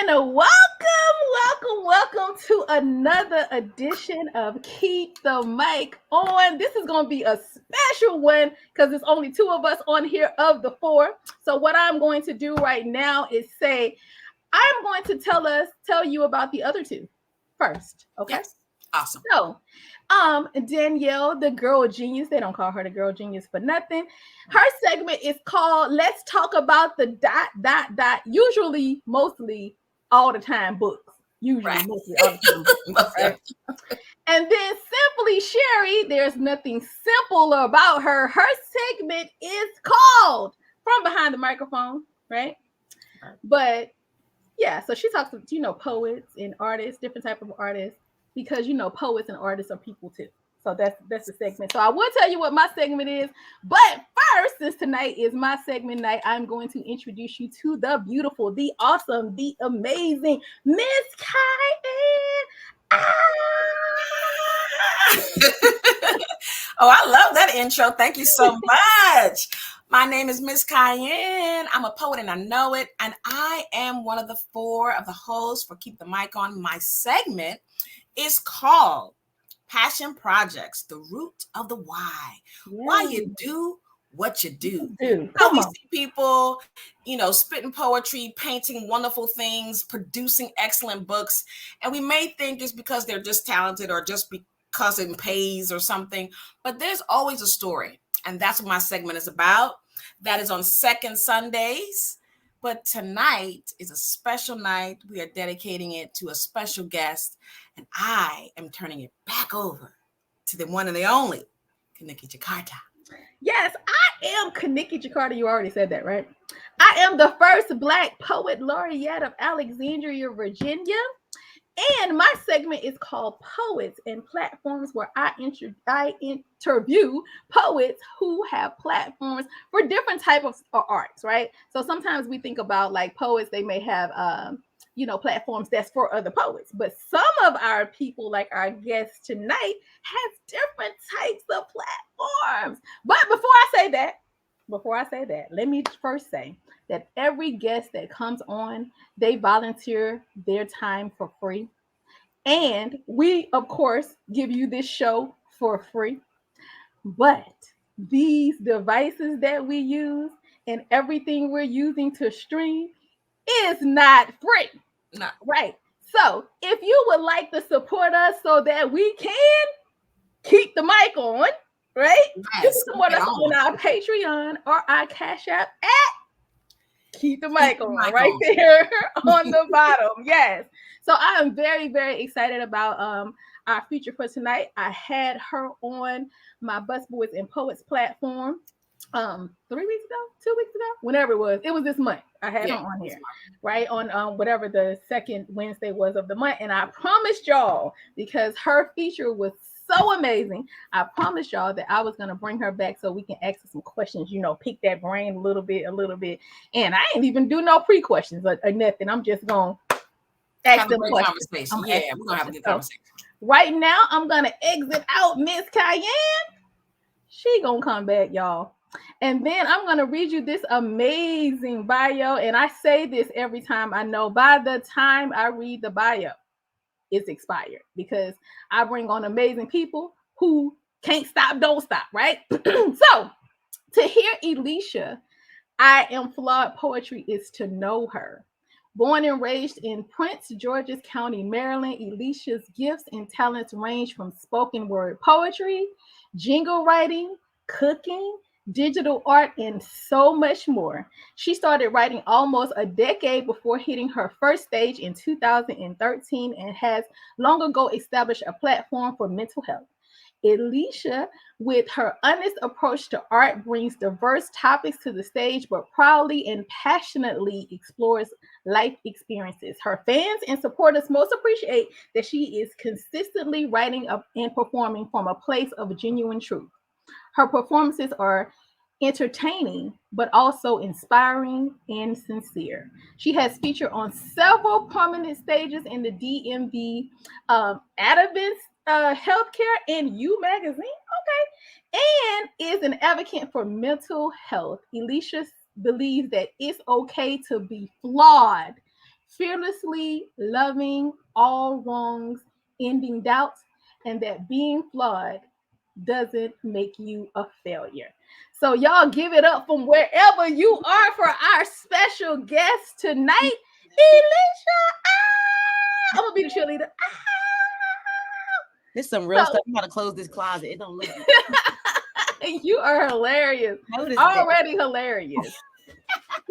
And welcome to another edition of Keep the Mic On. This is going to be a special one because there's only two of us on here of the four. So what I'm going to do right now is say, I'm going to tell you about the other two first. Okay. Yes. Awesome. So, Danielle, the girl genius, they don't call her the girl genius for nothing. Her segment is called Let's Talk About the ... Usually, mostly, all the time books. Mostly all the time books. Right? And then Simply Sherry, there's nothing simple about her. Her segment is called From Behind the Microphone, right? But yeah, so she talks to, poets and artists, different type of artists, because, poets and artists are people too. So that's the segment. So I will tell you what my segment is. But first, since tonight is my segment night, I'm going to introduce you to the beautiful, the awesome, the amazing Miss Kyan. Oh, I love that intro. Thank you so much. My name is Miss Kyan. I'm a poet and I know it. And I am one of the four of the hosts for Keep the Mic On. My segment is called Passion Projects, the root of the why. Yeah. Why you do what you do. Come we on. See people, spitting poetry, painting wonderful things, producing excellent books. And we may think it's because they're just talented or just because it pays or something. But there's always a story. And that's what my segment is about. That is on second Sundays. But tonight is a special night. We are dedicating it to a special guest. And I am turning it back over to the one and the only, KaNikki Jakarta. Yes, I am KaNikki Jakarta. You already said that, right? I am the first Black poet laureate of Alexandria, Virginia. And my segment is called Poets and Platforms, where I interview poets who have platforms for different types of arts, right? So sometimes we think about like poets, they may have, platforms that's for other poets. But some of our people, like our guests tonight, have different types of platforms. But before I say that, let me first say that every guest that comes on, they volunteer their time for free. And we, of course, give you this show for free. But these devices that we use and everything we're using to stream is not free. No. Right. So if you would like to support us so that we can keep the mic on, right? Yes, you can support us on our Patreon or our Cash App at Keep the Mic On, right there on the bottom. Yes. So I am very, very excited about our feature for tonight. I had her on my Busboys and Poets platform 3 weeks ago, 2 weeks ago, whenever it was this month. I had her on here, right? On whatever the second Wednesday was of the month. And I promised y'all, because her feature was so amazing, I promised y'all that I was going to bring her back so we can ask her some questions, pick that brain a little bit. And I ain't even do no pre-questions or nothing. I'm just going to ask them questions. We're going to have a good conversation. Right now, I'm going to exit out Miss Kyan. She going to come back, y'all. And then I'm going to read you this amazing bio. And I say this every time. I know by the time I read the bio, it's expired, because I bring on amazing people who can't stop, don't stop, right? So to hear Elisha, I Am Flawed Poetry is to know her. Born and raised in Prince George's County, Maryland, Elisha's gifts and talents range from spoken word poetry, jingle writing, cooking, digital art, and so much more. She started writing almost a decade before hitting her first stage in 2013 and has long ago established a platform for mental health. Elisha, with her honest approach to art, brings diverse topics to the stage, but proudly and passionately explores life experiences. Her fans and supporters most appreciate that she is consistently writing up and performing from a place of genuine truth. Her performances are entertaining, but also inspiring and sincere. She has featured on several prominent stages in the DMV, Adventist Healthcare and You magazine, and is an advocate for mental health. Elisha believes that it's okay to be flawed. fearlessly loving all wrongs, ending doubts, and that being flawed doesn't make you a failure. So, y'all give it up from wherever you are for our special guest tonight, Elisha. I'm gonna be the cheerleader. There's some real stuff. I'm about to close this closet. It don't look good. You are hilarious. Notice Already hilarious.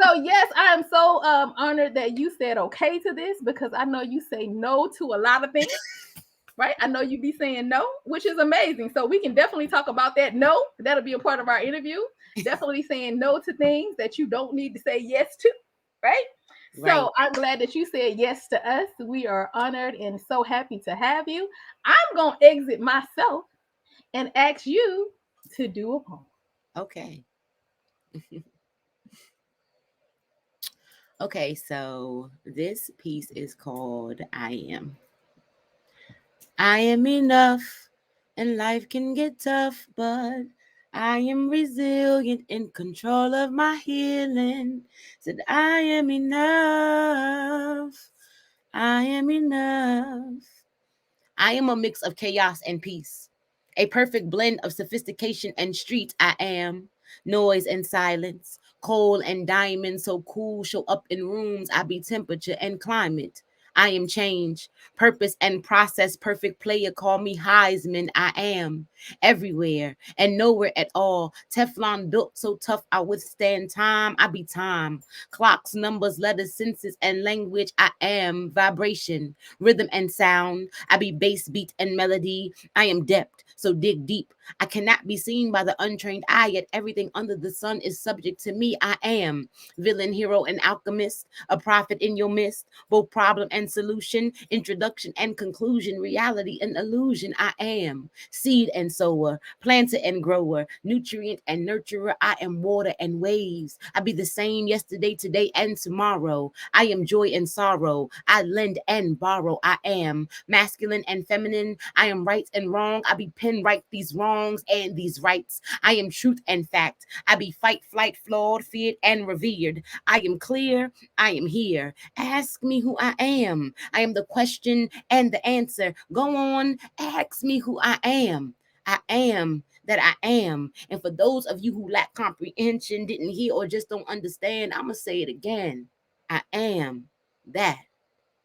So yes, I am so honored that you said okay to this, because I know you say no to a lot of things, right? I know you be saying no, which is amazing. So we can definitely talk about that. No, that'll be a part of our interview. Definitely saying no to things that you don't need to say yes to, right? Right. So I'm glad that you said yes to us. We are honored and so happy to have you. I'm gonna exit myself and ask you to do a poem. Okay. Okay, so this piece is called I Am. I am enough, and life can get tough, but I am resilient, in control of my healing. Said I am enough. I am enough. I am a mix of chaos and peace, a perfect blend of sophistication and street. I am noise and silence, coal and diamond, so cool, show up in rooms. I be temperature and climate. I am change, purpose and process, perfect player. Call me Heisman. I am everywhere and nowhere at all. Teflon built so tough I withstand time. I be time, clocks, numbers, letters, senses, and language. I am vibration, rhythm and sound. I be bass, beat, and melody. I am depth, so dig deep. I cannot be seen by the untrained eye, yet everything under the sun is subject to me. I am villain, hero, and alchemist, a prophet in your midst, both problem and solution, introduction and conclusion, reality and illusion. I am seed and sower, planter and grower, nutrient and nurturer. I am water and waves. I be the same yesterday, today, and tomorrow. I am joy and sorrow. I lend and borrow. I am masculine and feminine. I am right and wrong. I be pen right these wrongs and these rights. I am truth and fact. I be fight, flight, flawed, feared, and revered. I am clear. I am here. Ask me who I am. I am the question and the answer. Go on, ask me who I am. I am that I am. And for those of you who lack comprehension, didn't hear, or just don't understand, I'm going to say it again. I am that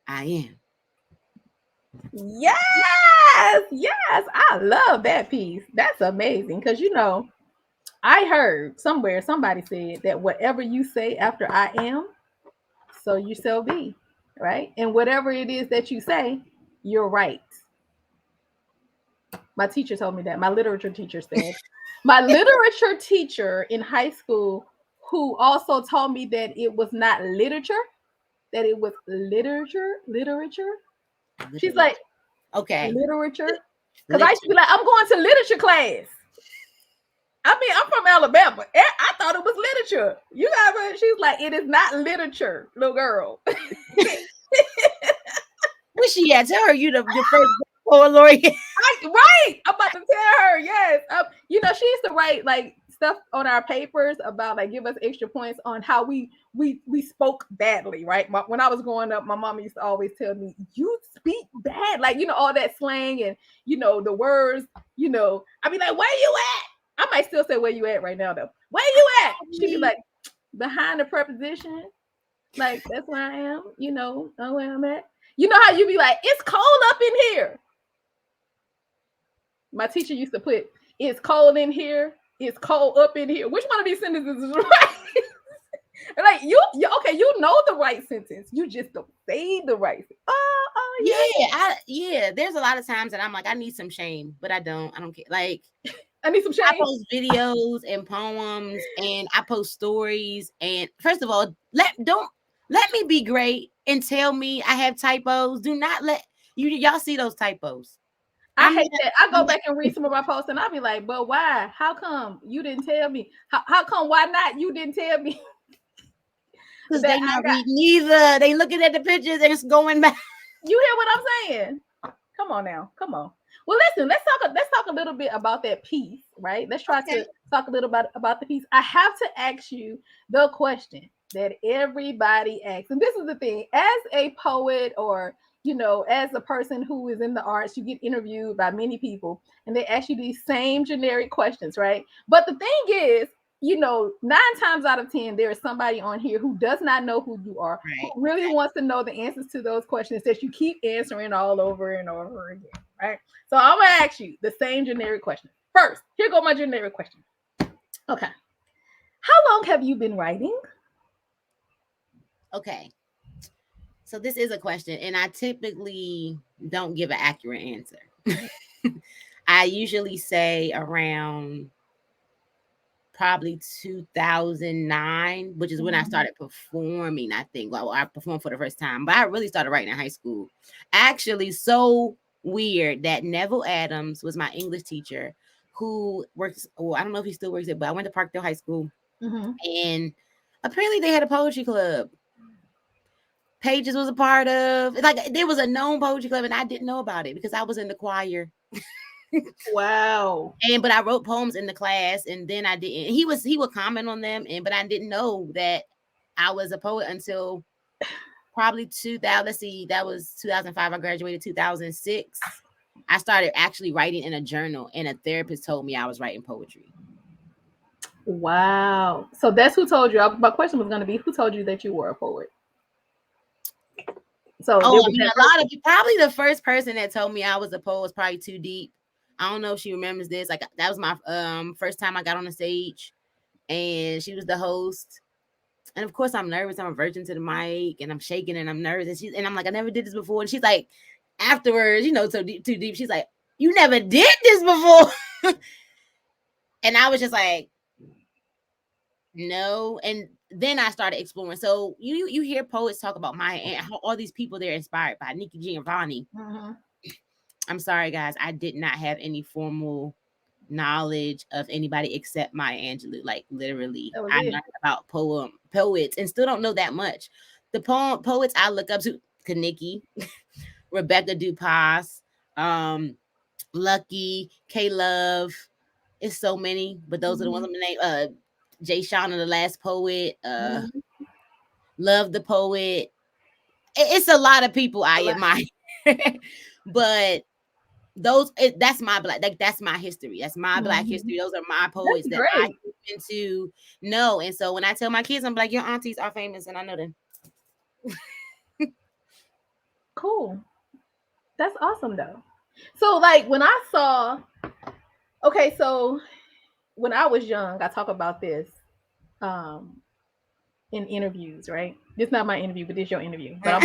I am. Yes, I love that piece. That's amazing, because I heard somewhere somebody said that whatever you say after I am, so you shall be, right? And whatever it is that you say, you're right. My teacher told me that. My literature teacher said. My literature teacher in high school, who also told me that it was not literature, that it was literature. She's like, okay, literature. Because I used to be like, I'm going to literature class. I mean, I'm from Alabama. I thought it was literature. You got, she's like, it is not literature, little girl. Where she at? Tell her you the first poet laureate. Right. I'm about to tell her. Yes. She used to write like stuff on our papers about like give us extra points on how we spoke badly, right? When I was growing up, my mom used to always tell me, you speak bad, like all that slang and the words, I'd be like, where you at? I might still say where you at right now though. Where you at? She'd be like, behind the preposition. Like that's where I am, where I'm at. You know how you be like, it's cold up in here. My teacher used to put, it's cold in here, it's cold up in here. Which one of these sentences is right? Like you okay, you know the right sentence. You just don't say the right sentence. Yeah. There's a lot of times that I'm like, I need some shame, but I don't care. Like I need some shame. I post videos and poems and I post stories. And first of all, let me be great and tell me I have typos. Do not let y'all see those typos. I hate that. I go back and read some of my posts and I'll be like, but why? How come you didn't tell me? How come why not you didn't tell me? Because they not reading either. They looking at the pictures and it's going back. You hear what I'm saying? Come on now. Come on. Well, listen, let's talk a little bit about that piece, right? Let's try to talk a little about the piece. I have to ask you the question. that everybody asks. And this is the thing, as a poet or as a person who is in the arts, you get interviewed by many people and they ask you these same generic questions, right? But the thing is, 9 times out of 10, there is somebody on here who does not know who you are, Right. who really wants to know the answers to those questions that you keep answering all over and over again, right? So I'm going to ask you the same generic question. First, here go my generic question. Okay. How long have you been writing? Okay. So this is a question, and I typically don't give an accurate answer. I usually say around probably 2009, which is when I started performing, I think. Well, I performed for the first time, but I really started writing in high school. Actually, so weird that Neville Adams was my English teacher who works, well, I don't know if he still works there, but I went to Parkdale High School, and apparently they had a poetry club. Pages was a part of, like, there was a known poetry club, and I didn't know about it because I was in the choir. Wow. But I wrote poems in the class, and then I didn't. He would comment on them, but I didn't know that I was a poet until probably 2000. Let's see, that was 2005. I graduated 2006. I started actually writing in a journal, and a therapist told me I was writing poetry. Wow. So that's who told you. My question was going to be, who told you that you were a poet? So a lot of probably the first person that told me I was a poet was probably Too Deep. I don't know if she remembers this. Like, that was my first time I got on the stage, and she was the host. And of course, I'm nervous. I'm a virgin to the mic, and I'm shaking, and I'm nervous. And I'm like, I never did this before. And she's like, afterwards, Too Deep. She's like, you never did this before. And I was just like, no. And then I started exploring. So you hear poets talk about Maya Angelou, how all these people they're inspired by, Nikki Giovanni. I'm sorry, guys, I did not have any formal knowledge of anybody except Maya Angelou. Like, literally, I learned about poets and still don't know that much. The poets I look up to: KaNikki, Rebecca Dupas, Lucky, K.Love. It's so many, but those are the ones I'm gonna name. Jay Shauna, the last poet, Love the Poet. It's a lot of people I admire. But that's my black, like, that's my history. That's my black history. Those are my poets that I happen to know. And so when I tell my kids, I'm like, your aunties are famous, and I know them. Cool. That's awesome though. So like when I saw, okay, so when I was young, I talk about this in interviews, right? This is not my interview, but this is your interview. But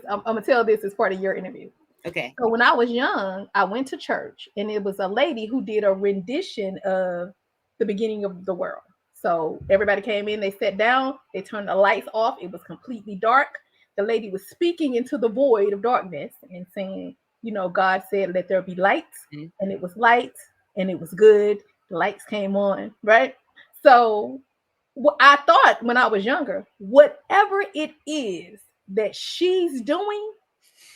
I'm gonna tell this as part of your interview. Okay. So when I was young, I went to church, and it was a lady who did a rendition of the beginning of the world. So everybody came in, they sat down, they turned the lights off. It was completely dark. The lady was speaking into the void of darkness and saying, God said, let there be lights, and it was light, and it was good. The lights came on, right? So I thought when I was younger, whatever it is that she's doing,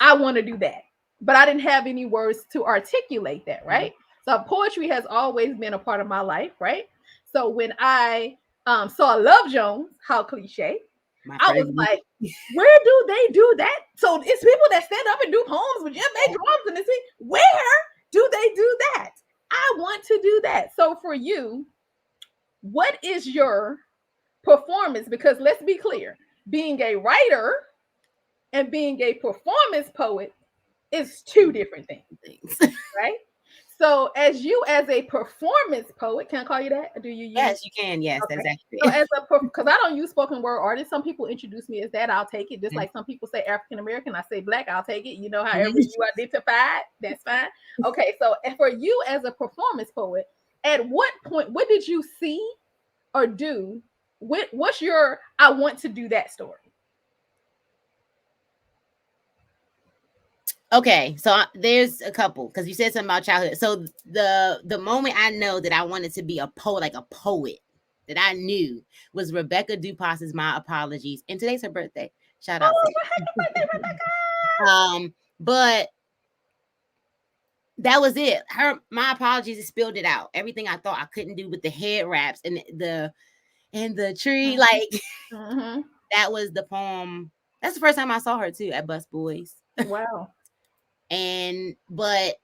I want to do that. But I didn't have any words to articulate that, right? So poetry has always been a part of my life, right? So when I saw Love Jones, how cliche, I was like, where do they do that? So it's people that stand up and do poems with djembe drums and this thing. Where do they do that? I want to do that. So for you, what is your performance? Because let's be clear, being a writer and being a performance poet is two different things, right? So as a performance poet, can I call you that? Do you use? Yes, you can. Yes, okay. Exactly. So because I don't use spoken word artist, some people introduce me as that. I'll take it. Just like some people say African American, I say black. I'll take it. However you identify, that's fine. Okay, so for you as a performance poet, at what point, what did you see or do? What's your I want to do that story? Okay, so there's a couple, because you said something about childhood. So the moment I know that I wanted to be a poet, like a poet, that I knew was Rebecca Dupas's My Apologies, and today's her birthday. Shout out to happy birthday, Rebecca. But that was it. My Apologies, it spilled it out. Everything I thought I couldn't do with the head wraps and and the tree. Like Mm-hmm. that was the poem. That's the first time I saw her too at Bus Boys. Wow. But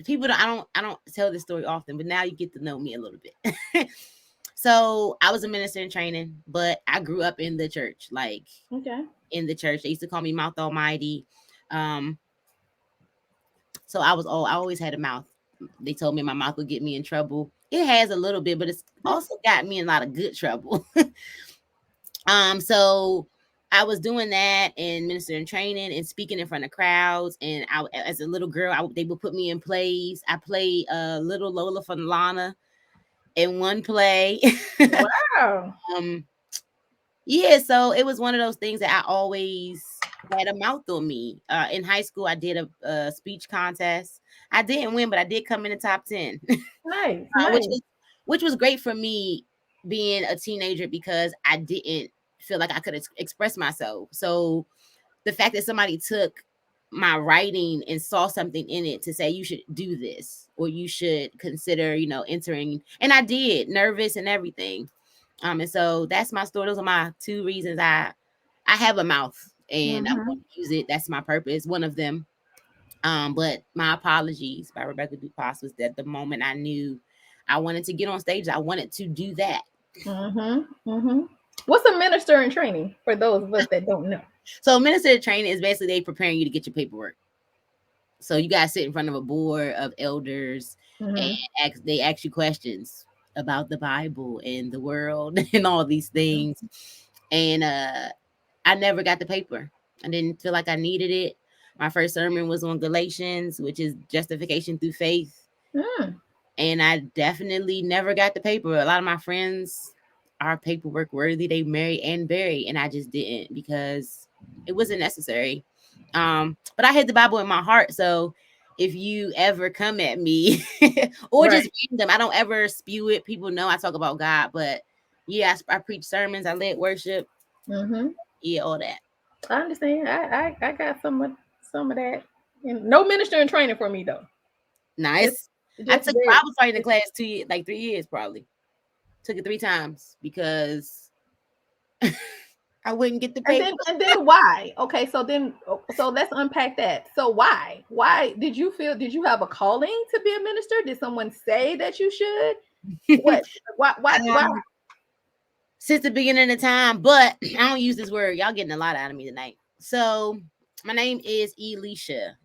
people I don't tell this story often, but now you get to know me a little bit. So I was a minister in training, but I grew up in the church, like Okay. in the church. They used to call me Mouth Almighty. So I always had a mouth. They told me my mouth would get me in trouble. It has a little bit, but it's also got me in a lot of good trouble. So I was doing that and ministering training and speaking in front of crowds. And as a little girl, they would put me in plays. I played little Lola from Lana in one play. Wow. Yeah, so it was one of those things that I always had a mouth on me. In high school, I did a speech contest. I didn't win, but I did come in the top 10, Nice. which Nice. was great for me being a teenager because I didn't feel like I could express myself. So the fact that somebody took my writing and saw something in it to say you should do this or you should consider, entering, and I did, nervous and everything. And so that's my story. Those are my two reasons I have a mouth and I'm going to use it. That's my purpose. One of them. But My Apologies by Rebecca Dupas was that the moment I knew I wanted to get on stage, I wanted to do that. What's a minister in training for those of us that don't know? So minister in training is basically they preparing you to get your paperwork. So you guys sit in front of a board of elders and they ask you questions about the Bible and the world and all these things. And I never got the paper. I didn't feel like I needed it. My first sermon was on Galatians, which is justification through faith. And I definitely never got the paper. A lot of my friends are paperwork worthy. They marry and bury. And I just didn't because it wasn't necessary. But I had the Bible in my heart. So if you ever come at me or just read them, I don't ever spew it. People know I talk about God. But yeah, I preach sermons. I led worship. Yeah, all that. I understand. I got some of that. And no minister in training for me though. Nice. I took Bible study class 3 years probably. Took it 3 times because I wouldn't get the paper. And then why? Okay, so let's unpack that. So why? Why did you have a calling to be a minister? Did someone say that you should? What? Why? Since the beginning of the time, but I don't use this word. Y'all getting a lot out of me tonight. So my name is Elisha.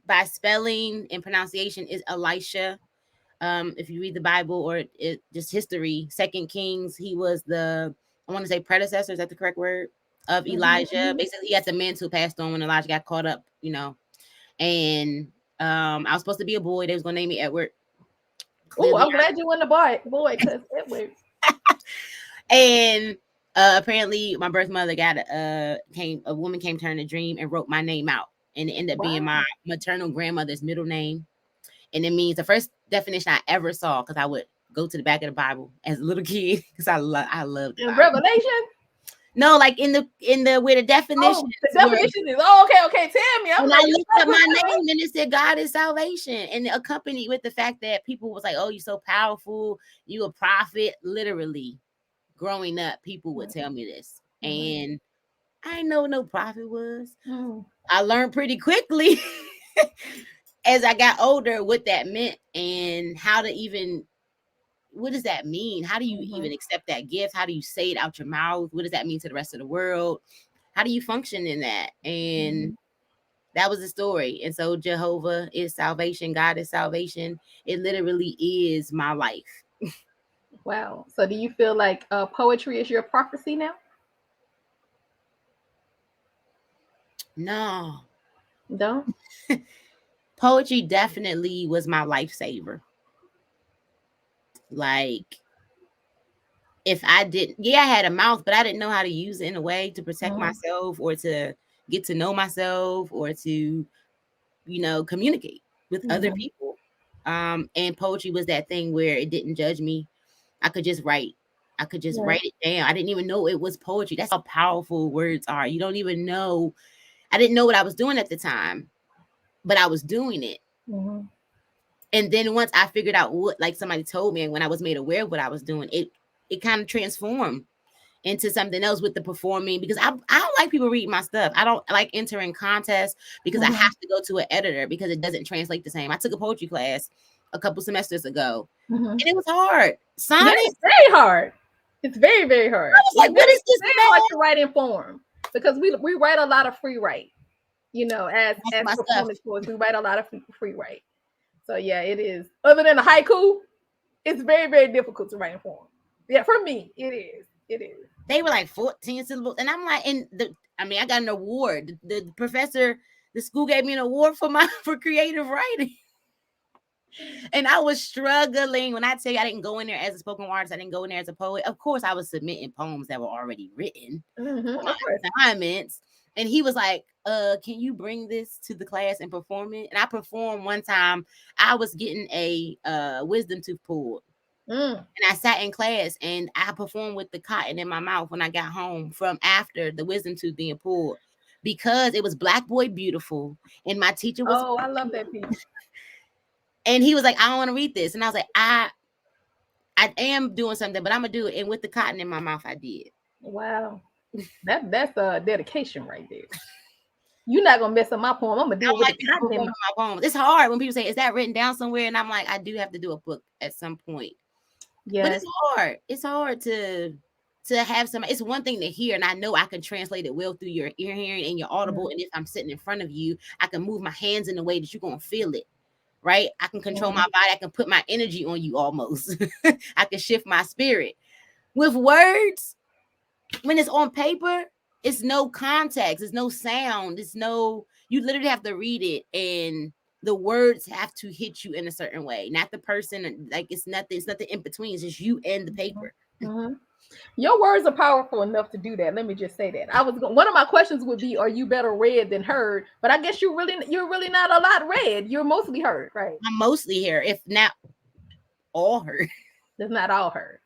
By spelling and pronunciation is Elisha. If you read the Bible or just history, 2 Kings, he was I want to say predecessor, is that the correct word? Of Elijah. Basically, he had the men who passed on when Elijah got caught up, And I was supposed to be a boy. They was going to name me Edward. Oh, I'm glad you went a boy, because Edward. And apparently my birth mother a woman came to her in a dream and wrote my name out. And it ended up being my maternal grandmother's middle name. And it means the first definition I ever saw, because I would go to the back of the Bible as a little kid, because I loved in Revelation. No, like in the where the definition. The definition is okay. Tell me. I looked up my name and it said God is salvation, and accompanied with the fact that people was like, "Oh, you're so powerful, you a prophet." Literally, growing up, people would tell me this, and I didn't know what no prophet was. I learned pretty quickly as I got older what that meant and how to even, what does that mean? How do you even accept that gift? How do you say it out your mouth? What does that mean to the rest of the world? How do you function in that? And that was the story. And so Jehovah is salvation. God is salvation. It literally is my life. Wow. So do you feel like poetry is your prophecy now? No. Don't? Poetry definitely was my lifesaver. Like, if I didn't, I had a mouth, but I didn't know how to use it in a way to protect myself or to get to know myself or to, communicate with other people. And poetry was that thing where it didn't judge me. I could just write. I could just write it down. I didn't even know it was poetry. That's how powerful words are. You don't even know. I didn't know what I was doing at the time, but I was doing it. And then once I figured out what, like somebody told me, and when I was made aware of what I was doing, it kind of transformed into something else with the performing, because I don't like people reading my stuff. I don't like entering contests because I have to go to an editor because it doesn't translate the same. I took a poetry class a couple semesters ago and it was hard. Yeah, it's very hard. It's very, very hard. I was like, what is this? Very hard to write in form because we write a lot of free write. You know, as performance poets, we write a lot of free write. So yeah, it is. Other than the haiku, it's very, very difficult to write in form. Yeah, for me, it is. It is. They were like 14 syllables, and I'm like, I got an award. The professor, the school gave me an award for creative writing. And I was struggling. When I tell you I didn't go in there as a spoken artist, I didn't go in there as a poet. Of course, I was submitting poems that were already written for my assignments. And he was like, can you bring this to the class and perform it? And I performed one time. I was getting a wisdom tooth pulled. And I sat in class and I performed with the cotton in my mouth when I got home from after the wisdom tooth being pulled, because it was Black Boy Beautiful. And my teacher was, I love that piece. And he was like, I don't want to read this. And I was like, I am doing something, but I'm going to do it. And with the cotton in my mouth, I did. Wow. That's a dedication right there. You're not going to mess up my poem. I'm going to do it with the cotton in my poem. It's hard when people say, is that written down somewhere? And I'm like, I do have to do a book at some point. Yeah. But it's hard. It's hard to have somebody. It's one thing to hear, and I know I can translate it well through your ear hearing and your audible. And if I'm sitting in front of you, I can move my hands in a way that you're going to feel it. Right? I can control my body. I can put my energy on you almost. I can shift my spirit. With words, when it's on paper, it's no context. It's no sound. You literally have to read it, and the words have to hit you in a certain way. Not the person. Like it's nothing in between. It's just you and the paper. Your words are powerful enough to do that. Let me just say that. One of my questions would be, are you better read than heard? But I guess you're really not a lot read. You're mostly heard, right? I'm mostly here, if not all heard. It's not all heard.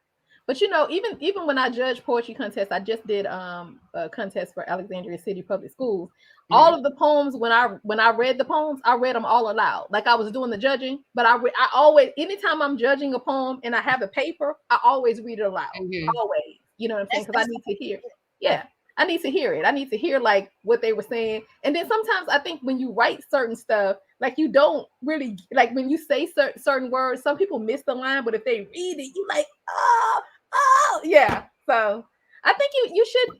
But even when I judge poetry contests, I just did a contest for Alexandria City Public Schools. All of the poems, when I read the poems, I read them all aloud, like I was doing the judging. But I always, anytime I'm judging a poem and I have a paper, I always read it aloud. Always, you know what I'm saying? Because I need to hear. Yeah, I need to hear it. I need to hear like what they were saying. And then sometimes I think when you write certain stuff, like you don't really like when you say certain words. Some people miss the line, but if they read it, you like, oh, yeah. So I think you should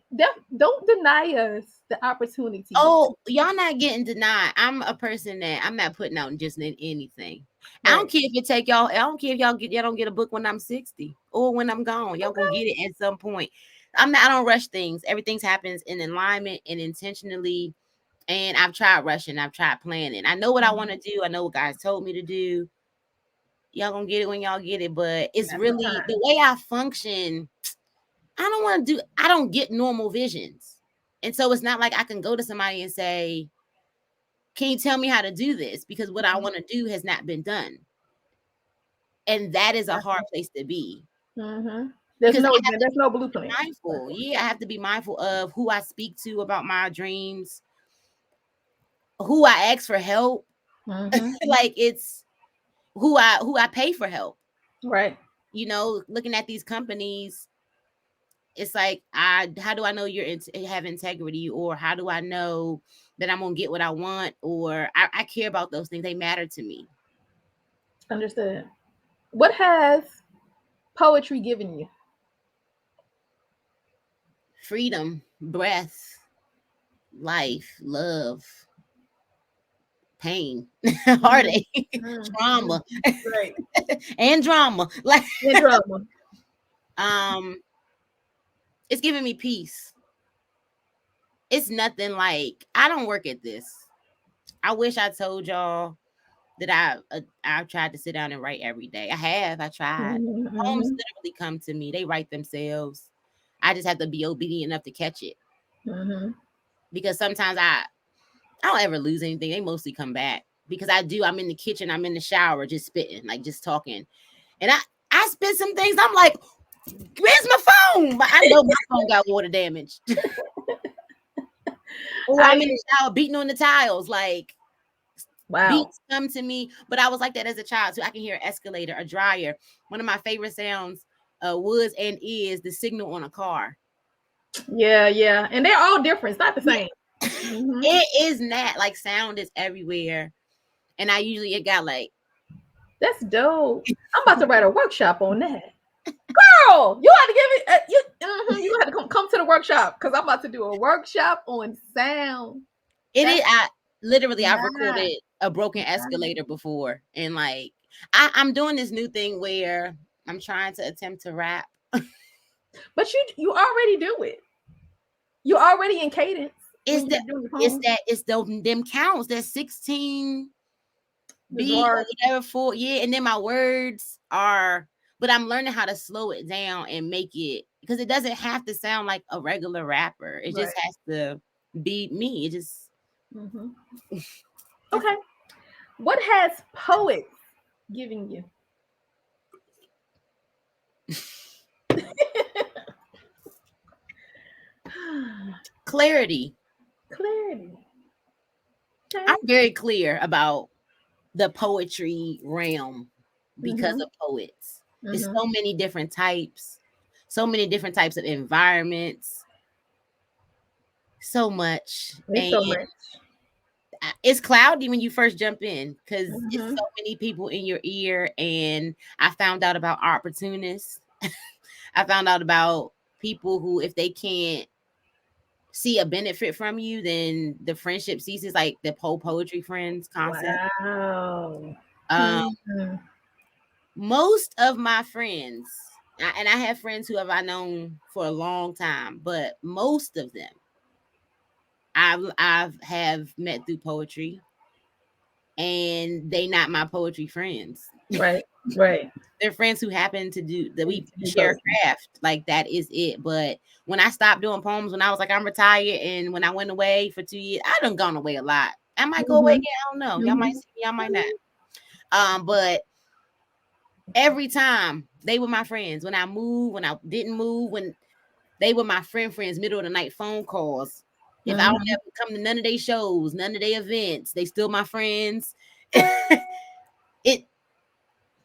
don't deny us the opportunity. Oh, y'all not getting denied. I'm a person that I'm not putting out just in anything. Right. I don't care if it take y'all. I don't care if y'all don't get a book when I'm 60 or when I'm gone. Y'all gonna get it at some point. I don't rush things. Everything happens in alignment and intentionally. And I've tried rushing. I've tried planning. I know what I want to do. I know what guys told me to do. Y'all gonna get it when y'all get it. But it's really the way I function. I don't get normal visions. And so it's not like I can go to somebody and say, can you tell me how to do this? Because what I want to do has not been done. And that is a hard place to be. There's no blueprint. Mindful. Yeah, I have to be mindful of who I speak to about my dreams, who I ask for help. Like it's who I pay for help. Right. Looking at these companies, it's like, how do I know you have integrity, or how do I know that I'm gonna get what I want, or I care about those things. They matter to me. Understood. What has poetry given you? Freedom, breath, life, love, pain, heartache, trauma, right, and drama. Like drama. It's giving me peace. It's nothing like, I don't work at this. I wish I told y'all that I've tried to sit down and write every day. I tried. Poems literally come to me. They write themselves. I just have to be obedient enough to catch it. Because sometimes I don't ever lose anything. They mostly come back. Because I'm in the kitchen, I'm in the shower, just spitting, like just talking. And I spit some things, I'm like, where's my phone? But I know my phone got water damage. Or I'm in the shower beating on the tiles, like Wow. Beats come to me, but I was like that as a child too. I can hear an escalator, a dryer. One of my favorite sounds was and is the signal on a car. Yeah, yeah. And they're all different. It's not the same. It is not like sound is everywhere. And I usually it got like That's dope. I'm about to write a workshop on that. Girl, you have to give it. You have to come to the workshop because I'm about to do a workshop on sound. it That's is. I literally I've nice. recorded a broken escalator before, and like I'm doing this new thing where I'm trying to attempt to rap. But you already do it. You're already in cadence. Is that it's them counts? There's 16 beat or whatever for and then my words are, but I'm learning how to slow it down and make it because it doesn't have to sound like a regular rapper. It just has to be me. It just okay. What has poets given you? Clarity. Okay. I'm very clear about the poetry realm because of poets. There's so many different types, so many different types of environments, so much. It's cloudy when you first jump in because it's so many people in your ear. And I found out about opportunists. I found out about people who, if they can't see a benefit from you, then the friendship ceases, like the poetry friends concept. Wow. Most of my friends, and I have friends who I known for a long time, but most of them I've have met through poetry, and they not my poetry friends. Right. They're friends who happen to do that. We share craft, like that is it. But when I stopped doing poems, when I was like, I'm retired, and when I went away for 2 years, I done gone away a lot. I might go away again. I don't know. Y'all might see me, y'all might not. But every time they were my friends. When I moved, when I didn't move, when they were my friends, middle of the night phone calls. If I don't ever come to none of their shows, none of their events, they still my friends.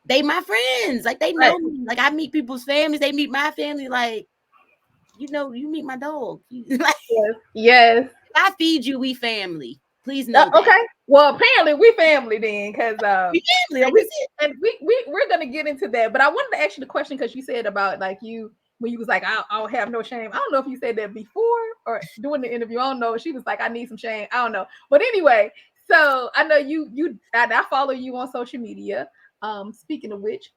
They my friends. Like they know me. Like I meet people's families, they meet my family. Like, you meet my dog. Like, yes. If I feed you, we family. Please know that. Okay. Well, apparently we family then, because we family. And we're gonna get into that. But I wanted to ask you the question because you said about like you when you was like, I'll have no shame. I don't know if you said that before or during the interview. I don't know. She was like, I need some shame. I don't know. But anyway, so I know I follow you on social media. Speaking of which,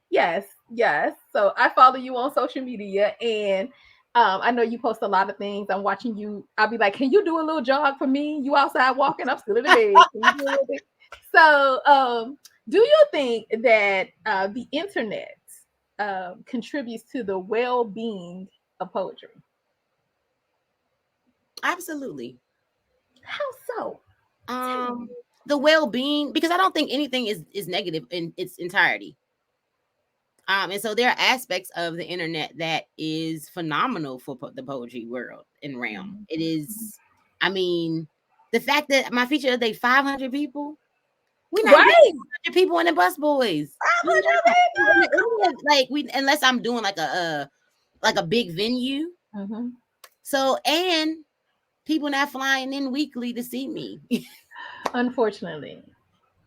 yes. So I follow you on social media, and I know you post a lot of things. I'm watching you. I'll be like, can you do a little jog for me? You outside walking, I'm still in the bed. Can you do a little bit? So, do you think that the internet contributes to the well-being of poetry? Absolutely. How so? The well-being, because I don't think anything is negative in its entirety. And so there are aspects of the internet that is phenomenal for the poetry world and realm. It is, I mean, the fact that my feature of the day 500 people, we're not 500 people in the Bus Boys. Like unless I'm doing like a big venue. So, and people not flying in weekly to see me. Unfortunately.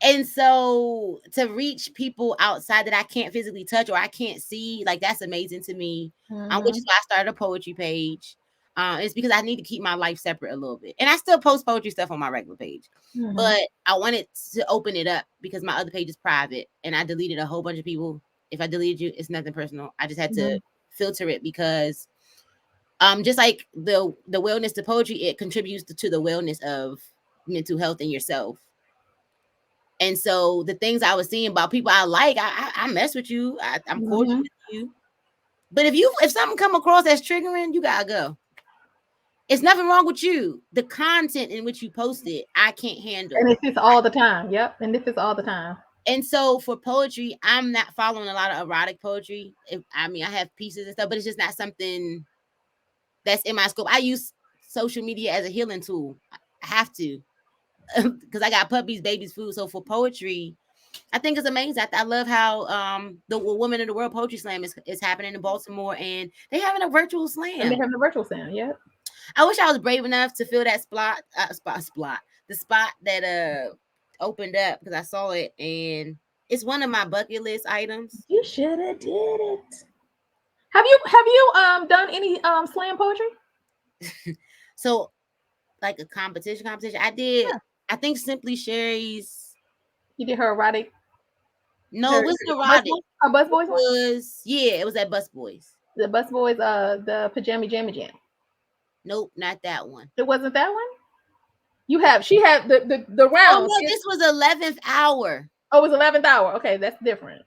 And so to reach people outside that I can't physically touch or I can't see, like that's amazing to me. Which is why I started a poetry page. It's because I need to keep my life separate a little bit. And I still post poetry stuff on my regular page. But I wanted to open it up because my other page is private and I deleted a whole bunch of people. If I deleted you, it's nothing personal. I just had to filter it because just like the wellness to poetry, it contributes to the wellness of mental health and yourself. And so the things I was seeing about people I like, I mess with you. I'm cordial with you. But if something come across that's triggering, you gotta go. It's nothing wrong with you. The content in which you post it, I can't handle. And it's just all the time. Yep. And this is all the time. And so for poetry, I'm not following a lot of erotic poetry. I have pieces and stuff, but it's just not something that's in my scope. I use social media as a healing tool. I have to. because I got puppies, babies, food. So for poetry, I think it's amazing. I love how the Woman of the World Poetry Slam is happening in Baltimore, and they having a virtual And slam. they have the virtual sound, yeah. I wish I was brave enough to fill that the spot that opened up, because I saw it, and it's one of my bucket list items. You should have did it. Have you done any slam poetry? So like a competition. I did. Yeah. I think Simply Sherry's. You did her erotic. No, it wasn't erotic. Her Bus Boys one? It was at Bus Boys. The Bus Boys, the Pajama Jammy Jam. Nope, not that one. It wasn't that one? She had the round. Oh no, this was 11th hour. Oh, it was 11th hour. Okay, that's different.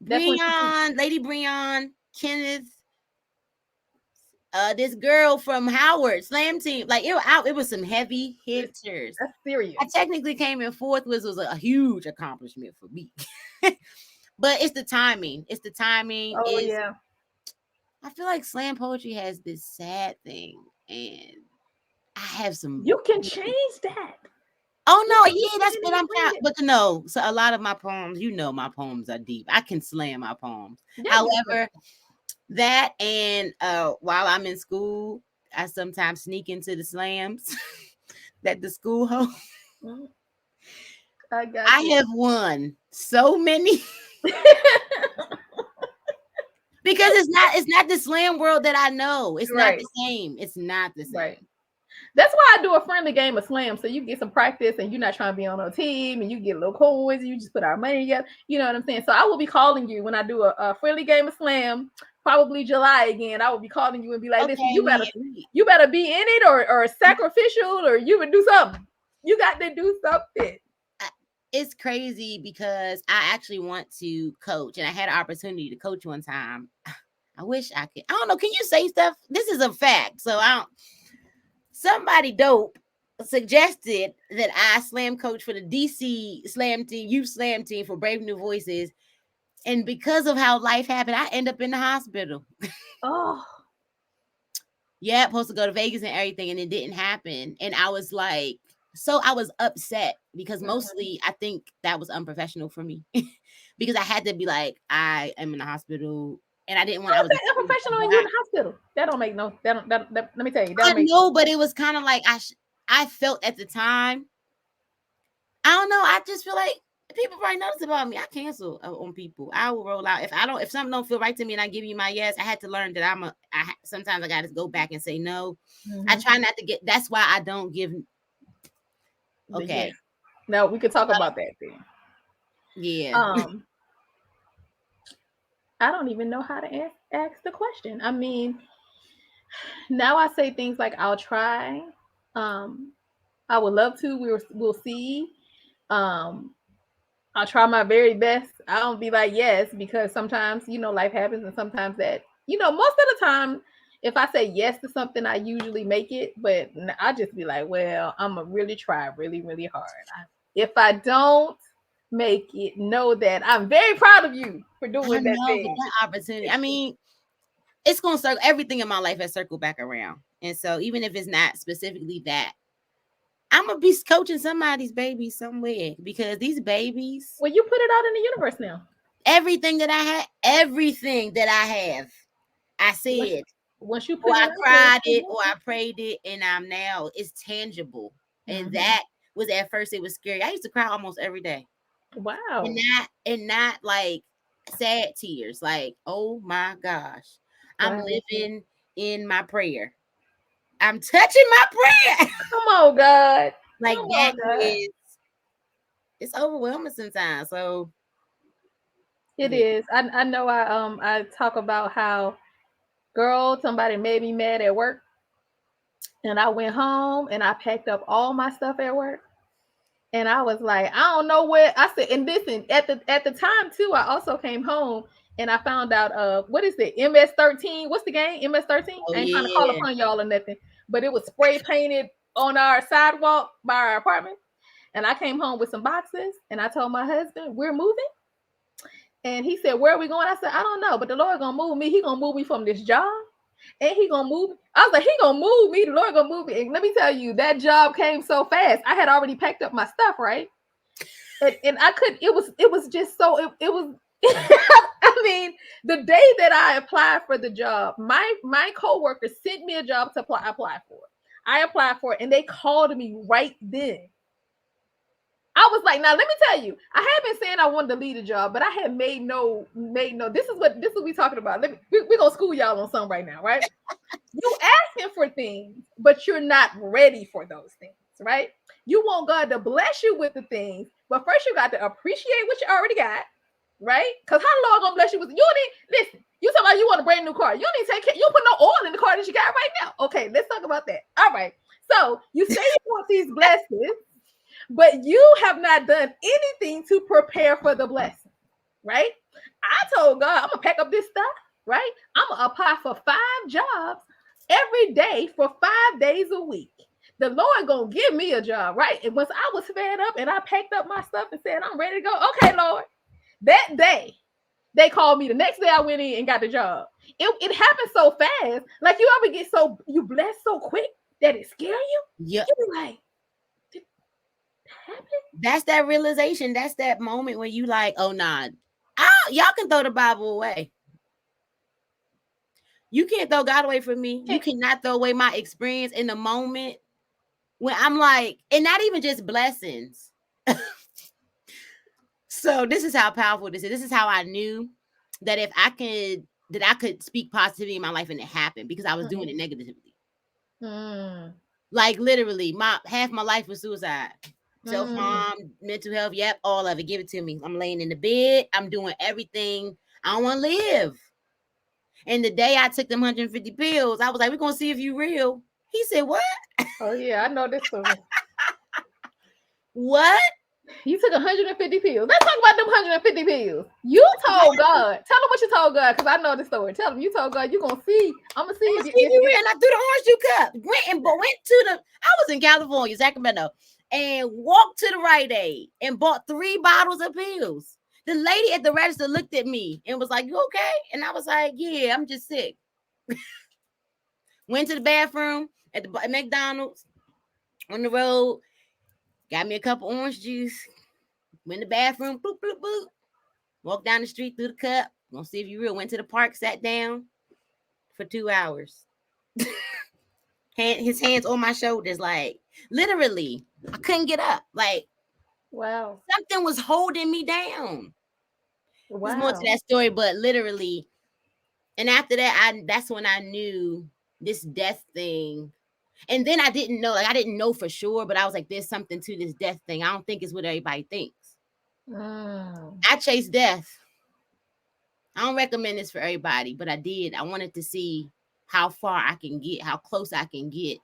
Lady Breon, Kenneth, this girl from Howard Slam Team. Like it was some heavy hitters. That's serious. I technically came in fourth, which was a huge accomplishment for me. But it's the timing. Oh yeah. I feel like slam poetry has this sad thing, and I have some. You can change that. Oh no, yeah, that's what I'm proud. But no, so a lot of my poems, my poems are deep. I can slam my poems. Yeah, however, that and while I'm in school, I sometimes sneak into the slams that the school hosts. I have won so many. Because it's not the slam world that I know. It's not the same. It's not the same. Right. That's why I do a friendly game of slam, so you get some practice, and you're not trying to be on a team, and you get little coins, and you just put our money together. You know what I'm saying? So I will be calling you when I do a friendly game of slam, probably July again. I will be calling you and be like, "Listen, you better be in it, or sacrificial, or you would do something. You got to do something." It's crazy because I actually want to coach, and I had an opportunity to coach one time. I wish I could. I don't know. Can you say stuff? This is a fact. So somebody dope suggested that I slam coach for the DC slam team, youth slam team for Brave New Voices. And because of how life happened, I end up in the hospital. Oh. Yeah, supposed to go to Vegas and everything, and it didn't happen. And I was like, so I was upset because mostly I think that was unprofessional for me because I had to be like, I am in the hospital. And I didn't want. I was unprofessional and you in the hospital. That don't make no. That let me tell you. I know, but it was kind of like I felt at the time. I don't know. I just feel like people probably notice about me. I cancel on people. I will roll out if something don't feel right to me and I give you my yes. I had to learn that sometimes I got to go back and say no. Mm-hmm. I try not to get. That's why I don't give. Okay. Now we could talk about that then. Yeah. I don't even know how to ask the question. I mean, now I say things like I'll try. I would love to. We'll see. I'll try my very best. I don't be like yes, because sometimes life happens, and sometimes that most of the time, if I say yes to something, I usually make it. But I just be like, well, I'm gonna really try really, really hard. If I don't make it, know that I'm very proud of you for doing that thing. That opportunity. I mean, it's gonna circle. Everything in my life has circled back around, and so even if it's not specifically that, I'm gonna be coaching somebody's babies somewhere because these babies. Well, you put it out in the universe now. Everything that I have, I said. Once you put I cried it, or I prayed it, and it's tangible, and that was at first it was scary. I used to cry almost every day. Wow. And not like sad tears, like, oh my gosh, I'm living in my prayer. I'm touching my prayer. Come on, God. Like it's overwhelming sometimes. So it is. I know I talk about how, girl, somebody made me mad at work. And I went home and I packed up all my stuff at work. And I was like, I don't know where I said, and listen, at the time too, I also came home and I found out what is it? MS-13. What's the game? MS-13? I ain't trying to call upon y'all or nothing, but it was spray painted on our sidewalk by our apartment. And I came home with some boxes and I told my husband, we're moving. And he said, where are we going? I said, I don't know, but the Lord gonna move me. He gonna move me from this job. And he gonna move. I was like, he gonna move me. The Lord gonna move me. And let me tell you, that job came so fast. I had already packed up my stuff, right? And I couldn't. It was just so. It was. I mean, the day that I applied for the job, my coworker sent me a job to apply for. I applied for it, and they called me right then. I was like, now let me tell you, I had been saying I wanted to lead a job, but I had made no. This is what we talking about. We're gonna school y'all on something right now, right? You asking for things, but you're not ready for those things, right? You want God to bless you with the things, but first you got to appreciate what you already got, right? Because how the Lord gonna bless you with you? Need listen. You talking about you want a brand new car? You don't need to take care. You put no oil in the car that you got right now. Okay, let's talk about that. All right. So you say you want these blessings, but you have not done anything to prepare for the blessing, right? I told God I'm gonna pack up this stuff, right? I'm gonna apply for 5 jobs every day for 5 days a week. The Lord gonna give me a job, right? And once I was fed up and I packed up my stuff and said I'm ready to go, okay, Lord. That day, they called me. The next day, I went in and got the job. It happened so fast. Like you ever get so you blessed so quick that it scare you? Yep. You be like, did that happen? That's that realization. That's that moment when you like, oh nah, y'all can throw the Bible away. You can't throw God away from me. You cannot throw away my experience in the moment when I'm like, and not even just blessings. So this is how powerful this is. This is how I knew that if I could speak positivity in my life and it happened because I was doing it negatively. Like literally, half my life was suicide. Self-harm, mental health, yep, all of it. Give it to me. I'm laying in the bed. I'm doing everything. I don't want to live. And the day I took them 150 pills, I was like, we're going to see if you real. He said, what? Oh, yeah, I know this story. What? You took 150 pills. Let's talk about them 150 pills. You told God. Tell them what you told God, because I know the story. Tell them you told God you're going to see. I'm going to see if you real. And I threw the orange juice cup. Went to I was in California, Sacramento, and walked to the Rite Aid and bought 3 bottles of pills. The lady at the register looked at me and was like, you okay? And I was like, yeah, I'm just sick. Went to the bathroom at McDonald's on the road, got me a cup of orange juice, went to the bathroom, boop, boop, boop. Walked down the street through the cup. Gonna see if you real. Went to the park, sat down for 2 hours. His hands on my shoulders, like literally, I couldn't get up. Like, wow, something was holding me down. Wow. There's more to that story, but literally, and after that, that's when I knew this death thing. And then I didn't know for sure, but I was like, there's something to this death thing. I don't think it's what everybody thinks. I chased death. I don't recommend this for everybody, but I did. I wanted to see how far I can get, how close I can get.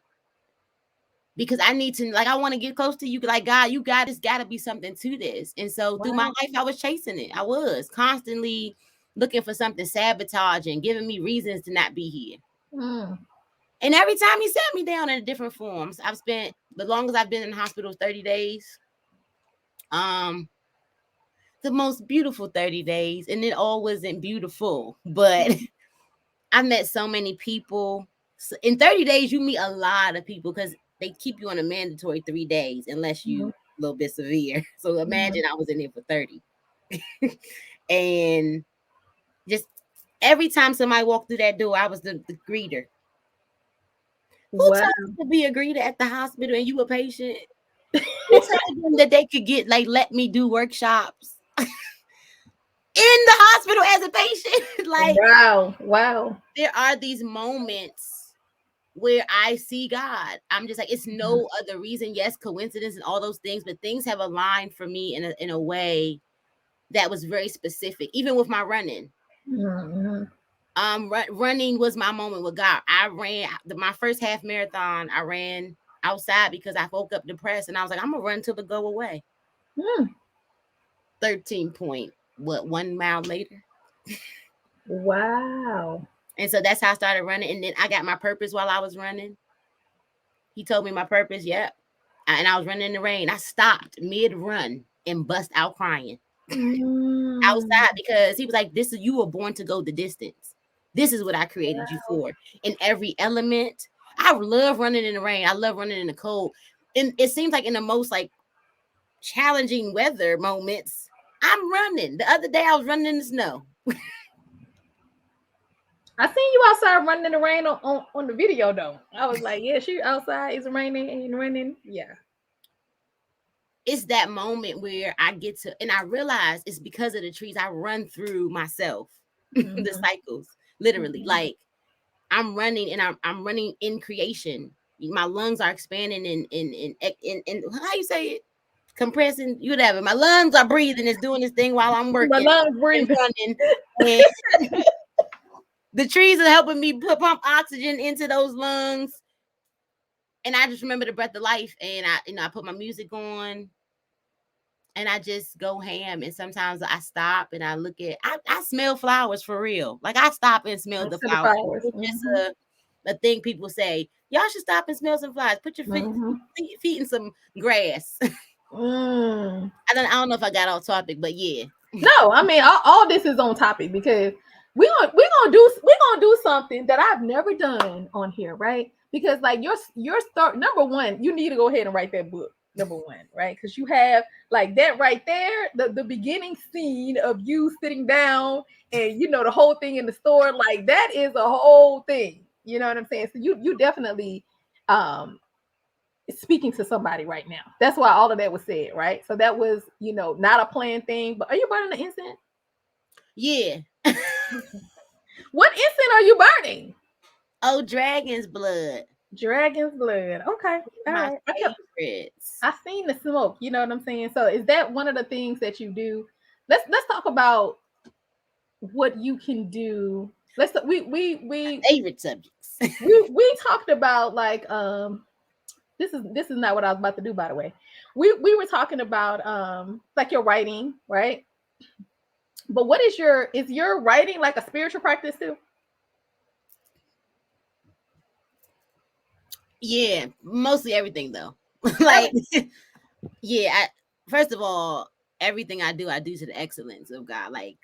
Because I need to, I want to get close to you. Like, God, there's got to be something to this. And so through my life, I was chasing it. I was constantly looking for something sabotaging, giving me reasons to not be here. And every time he sat me down in different forms, I've spent the longest I've been in the hospital 30 days. The most beautiful 30 days. And it all wasn't beautiful, but I met so many people. So in 30 days, you meet a lot of people because they keep you on a mandatory 3 days unless you a little bit severe. So imagine I was in there for 30. And just every time somebody walked through that door, I was the greeter. Who told you to be a greeter at the hospital and you a patient? Who told them that they could let me do workshops in the hospital as a patient? Wow. There are these moments where I see God. I'm just like, it's no other reason. Yes, coincidence and all those things, but things have aligned for me in a way that was very specific, even with my running. Running was my moment with God. I ran my first half marathon. I ran outside because I woke up depressed, and I was like, I'm gonna run till it go away. 1 mile later. Wow. And so that's how I started running. And then I got my purpose while I was running. He told me my purpose. Yep. And I was running in the rain. I stopped mid-run and bust out crying outside because he was like, you were born to go the distance. This is what I created you for. In every element. I love running in the rain. I love running in the cold. And it seems like in the most like challenging weather moments, I'm running. The other day I was running in the snow. I seen you outside running in the rain on the video though. I was like, yeah, she outside. It's raining and running. Yeah. It's that moment where I get to, and I realize it's because of the trees. I run through myself, the cycles, literally. Like I'm running, and I'm running in creation. My lungs are expanding and how you say it? Compressing, whatever. My lungs are breathing. It's doing this thing while I'm working. My lungs breathing. And the trees are helping me pump oxygen into those lungs. And I just remember the breath of life. And I put my music on and I just go ham. And sometimes I stop and I look at, I smell flowers for real. Like I stop and smell the flowers. It's just a thing people say, y'all should stop and smell some flowers. Put your feet in some grass. I don't know if I got off topic, but yeah. No, I mean all this is on topic because we're gonna do something that I've never done on here, right? Because like your start, number one, you need to go ahead and write that book. Number one, right? Because you have like that right there, the beginning scene of you sitting down and the whole thing in the store, like that is a whole thing. You know what I'm saying? So you definitely speaking to somebody right now. That's why all of that was said, right? So that was, not a planned thing. But are you burning the incense? Yeah. What incense are you burning? Oh, dragon's blood. Dragon's blood. Okay. All right. I seen the smoke. You know what I'm saying? So is that one of the things that you do? Let's talk about what you can do. We favorite subjects. we talked about like this is not what I was about to do, by the way. We were talking about like your writing, right? But what is your writing like a spiritual practice too? Yeah, mostly everything though. Like yeah, first of all, everything I do to the excellence of God. Like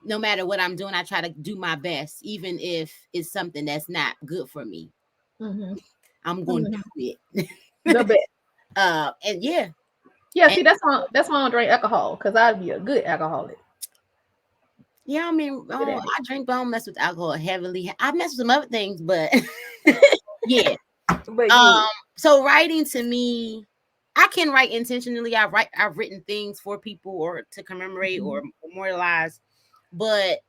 no matter what I'm doing, I try to do my best, even if it's something that's not good for me. I'm going to do it. The best. And yeah. See, that's why I don't drink alcohol, because I'd be a good alcoholic. Yeah, I mean, I drink, but I don't mess with alcohol heavily. I mess with some other things, but yeah. So writing to me, I can write intentionally. I've written things for people or to commemorate or memorialize, but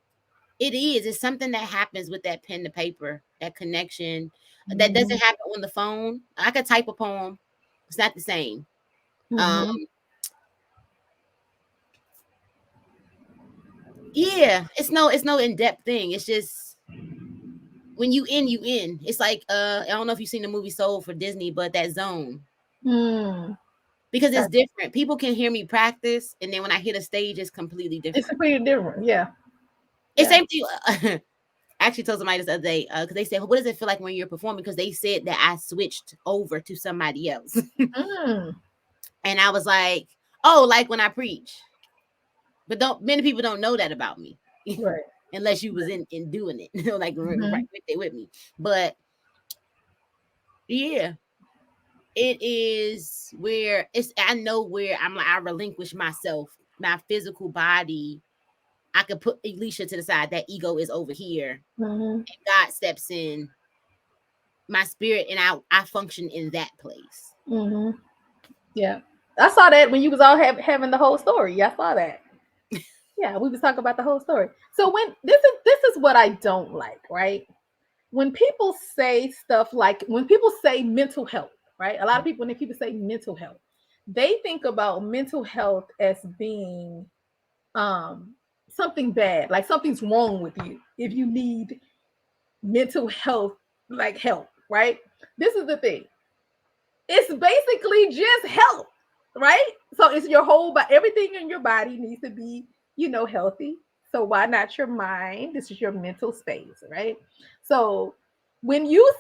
it's something that happens with that pen to paper, that connection. That doesn't happen on the phone. I could type a poem. It's not the same. Yeah, it's no in-depth thing. It's just when you in. It's like I don't know if you've seen the movie Soul for Disney, but that zone. Because it's different. People can hear me practice, and then when I hit a stage, it's completely different. It's completely different, yeah. It's same thing. I actually told somebody this other day because they said, well, "What does it feel like when you're performing?" Because they said that I switched over to somebody else, and I was like, "Oh, like when I preach." But many people don't know that about me, right? Unless you was in doing it, like right there with me. But yeah, it is where I know where I'm like I relinquish myself, my physical body. I could put Elisha to the side. That ego is over here, and God steps in. My spirit and I function in that place. Yeah, I saw that when you was all having the whole story. Yeah, I saw that. Yeah, we was talking about the whole story. So when this is what I don't like, right? When people say stuff like when people say mental health, right? A lot of people, when people say mental health, they think about mental health as being something bad, like something's wrong with you if you need mental health like help, right? This is the thing. It's basically just health, right? So it's your whole body, everything in your body needs to be, healthy. So why not your mind? This is your mental space, right? So when you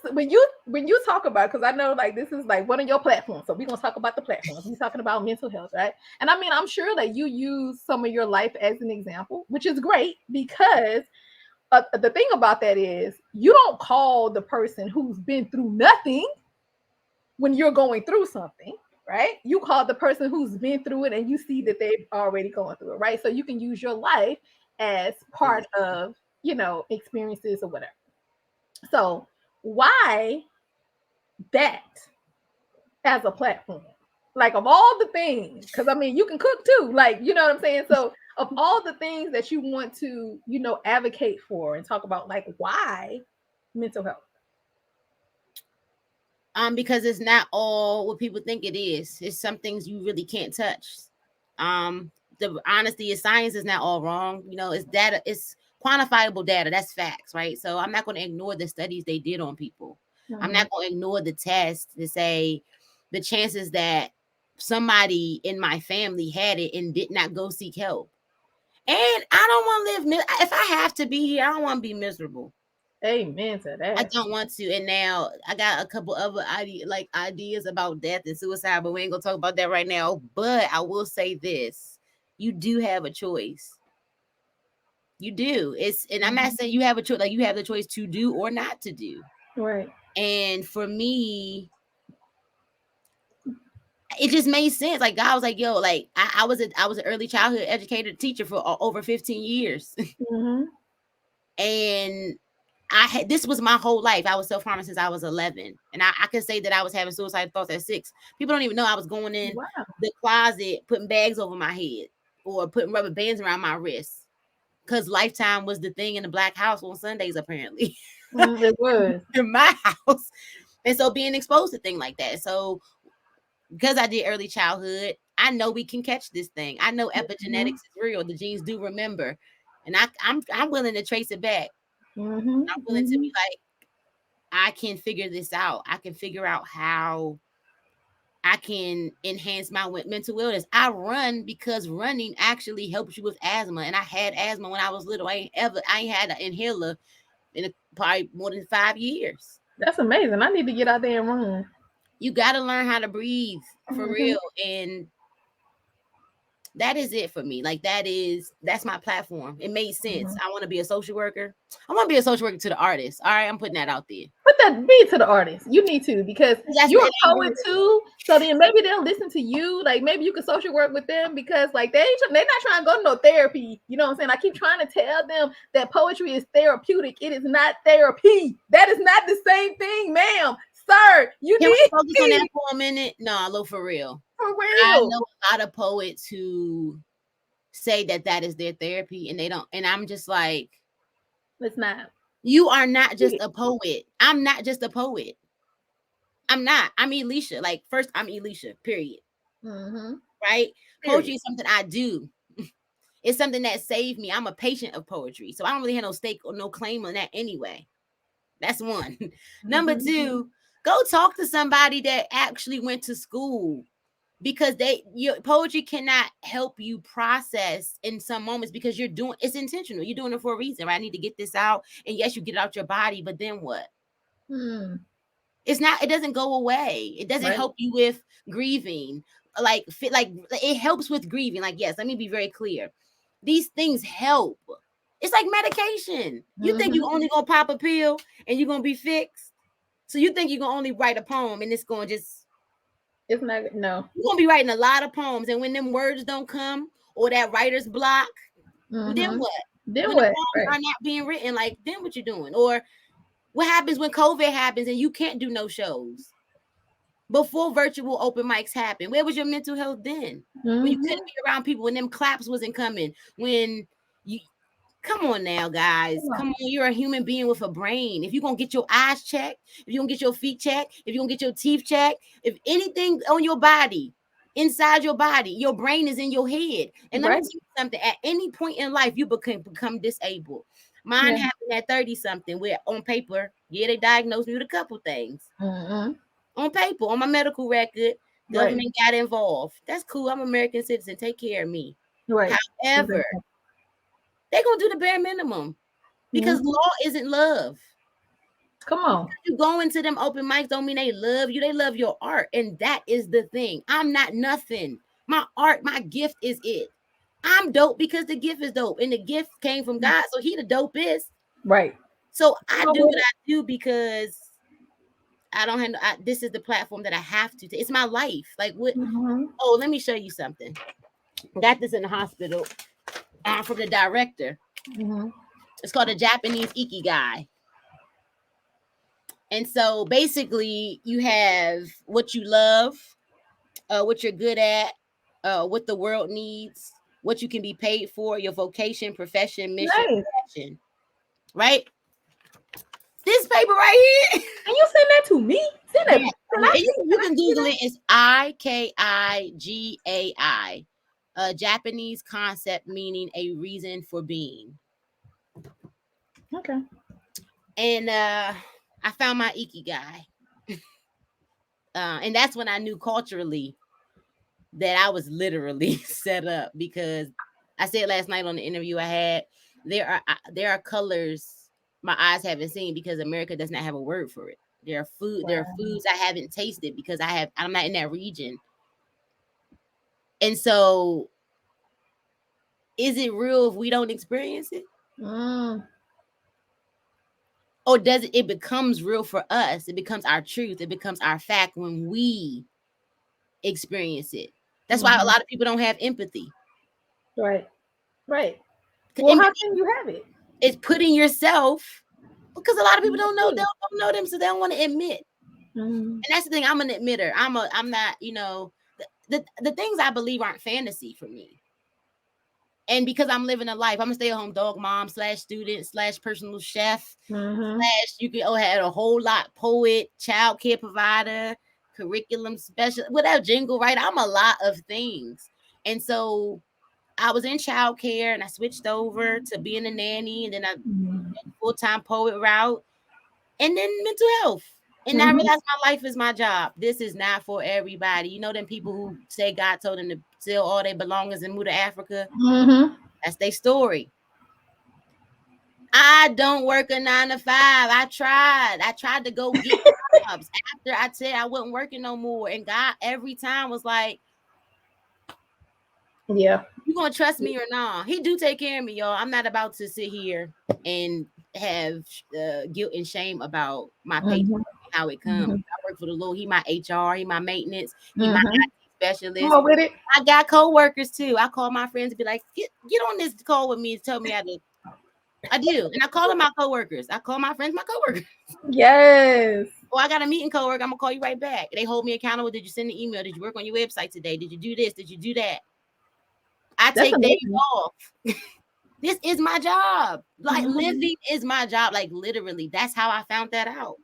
talk about, because I know like this is like one of your platforms, so we're gonna talk about the platforms. We're talking about mental health, right? And I mean, I'm sure that you use some of your life as an example, which is great because the thing about that is you don't call the person who's been through nothing when you're going through something, right? You call the person who's been through it and you see that they've already gone through it, right? So you can use your life as part of, experiences or whatever. So why that as a platform? Like, of all the things, because I mean, you can cook too, like, you know what I'm saying? So of all the things that you want to, advocate for and talk about, like, why mental health? Because it's not all what people think it is. It's some things you really can't touch. The honesty is science is not all wrong. It's data, it's quantifiable data. That's facts, right? So I'm not going to ignore the studies they did on people. Mm-hmm. I'm not going to ignore the test to say the chances that somebody in my family had it and did not go seek help. And I don't want to live. If I have to be here, I don't want to be miserable. Amen to that. I don't want to. And now I got a couple other ideas about death and suicide, but we ain't gonna talk about that right now. But I will say this: you do have a choice. You do. And I'm not saying you have a choice, like you have the choice to do or not to do. Right. And for me, it just made sense. Like God was like, "Yo, like I was an early childhood educator teacher for over 15 years, Mm-hmm. and this was my whole life. I was self-harming since I was 11. And I could say that I was having suicide thoughts at 6. People don't even know I was going in the closet, putting bags over my head or putting rubber bands around my wrists. Because Lifetime was the thing in the Black house on Sundays, apparently. It was. In my house. And so being exposed to things like that. So because I did early childhood, I know we can catch this thing. I know epigenetics is real. The genes do remember. And I'm willing to trace it back. Mm-hmm. I'm willing to be like, I can figure this out. I can figure out how I can enhance my mental wellness. I run because running actually helps you with asthma. And I had asthma when I was little. I ain't had an inhaler in probably more than 5 years. That's amazing. I need to get out there and run. You got to learn how to breathe for real. And that is it for me. Like that's my platform. It made sense. I want to be a social worker. I want to be a social worker to the artists. All right, I'm putting that out there. Put that be to the artist. You need to, because you're a poet too. So then maybe they'll listen to you. Like maybe you can social work with them, because like they're not trying to go to no therapy. You know what I'm saying? I keep trying to tell them that poetry is therapeutic. It is not therapy. That is not the same thing, ma'am. Sir, you Can need we focus on that for a minute? No, look, for real. For real. I know a lot of poets who say that is their therapy, and they don't. And I'm just like, it's not. You are not just a poet. I'm not just a poet. I'm not. I'm Elisha. Like, first, I'm Elisha, period. Mm-hmm. Right? Period. Poetry is something I do. It's something that saved me. I'm a patient of poetry. So I don't really have no stake or no claim on that anyway. That's one. Number two, go talk to somebody that actually went to school, because your poetry cannot help you process in some moments, because it's intentional. You're doing it for a reason, right? I need to get this out. And yes, you get it out your body, but then what? It doesn't go away. It doesn't help you with grieving. Like it helps with grieving. Like, yes, let me be very clear. These things help. It's like medication. You think you're only gonna pop a pill and you're gonna be fixed? So you think you're gonna only write a poem and it's gonna just... It's not. No. You're gonna be writing a lot of poems, and when them words don't come, or that writer's block, then what? Then when what? the poems are not being written, like, then what you doing? Or what happens when COVID happens and you can't do no shows? Before virtual open mics happen, where was your mental health then? When you couldn't be around people, when them claps wasn't coming, when you... Come on now, guys. Come on, you're a human being with a brain. If you're going to get your eyes checked, if you're going to get your feet checked, if you're going to get your teeth checked, if anything on your body, inside your body, your brain is in your head. And let me tell you something. At any point in life, you become disabled. Mine happened at 30-something, where on paper, they diagnosed me with a couple things. On paper, on my medical record, government got involved. That's cool. I'm an American citizen. Take care of me. However... They're going to do the bare minimum, because law isn't love. Come on. You go into them open mics don't mean they love you. They love your art. And that is the thing. I'm not nothing. My art, my gift is it. I'm dope because the gift is dope. And the gift came from God. So he the dopest. Right. So I do what I do because I don't have. This is the platform that I have to. It's my life. Like what? Mm-hmm. Oh, let me show you something. Got this in the hospital from the director. Mm-hmm. It's called a Japanese Ikigai. And so basically, you have what you love, what you're good at, what the world needs, what you can be paid for, your vocation, profession, mission, Nice. passion. Right? This paper right here. Can you send that to me? Send Yeah. it. Can I, You can see Google that? it. It's Ikigai, a Japanese concept meaning a reason for being. Okay. And I found my Ikigai. And that's when I knew culturally that I was literally set up, because I said last night on the interview I had, there are colors my eyes haven't seen because America does not have a word for it. There are foods I haven't tasted because I'm not in that region. And so is it real if we don't experience it? Or does it becomes real for us? It becomes our truth. It becomes our fact when we experience it. That's why a lot of people don't have empathy. Right. Right. Well, how can you have it? It's putting yourself, because a lot of people don't know them, so they don't want to admit. And that's the thing. I'm an admitter. I'm not, the things I believe aren't fantasy for me. And because I'm living a life, I'm a stay-at-home dog mom / student / personal chef / you can have a whole lot, poet, child care provider, curriculum special, whatever, jingle writer. I'm a lot of things. And so I was in child care and I switched over to being a nanny, and then I went full-time poet route, and then mental health. And I realized my life is my job. This is not for everybody. You know them people who say God told them to sell all their belongings and move to Africa? That's their story. I don't work a 9 to 5. I tried to go get jobs after I said I wasn't working no more. And God every time was like, yeah, you gonna trust me or not? He do take care of me, y'all. I'm not about to sit here and have guilt and shame about my paycheck and how it comes. I work for the Lord. He my HR, he my maintenance, he my IT specialist. with it. I got co-workers too. I call my friends and be like, get on this call with me and tell me how to. I do. And I call them my co-workers. I call my friends my co-workers. Yes. Oh, I got a meeting co-worker. I'm gonna call you right back. They hold me accountable. Did you send an email? Did you work on your website today? Did you do this? Did you do that? I take days off. This is my job. Like living is my job. Like literally, that's how I found that out.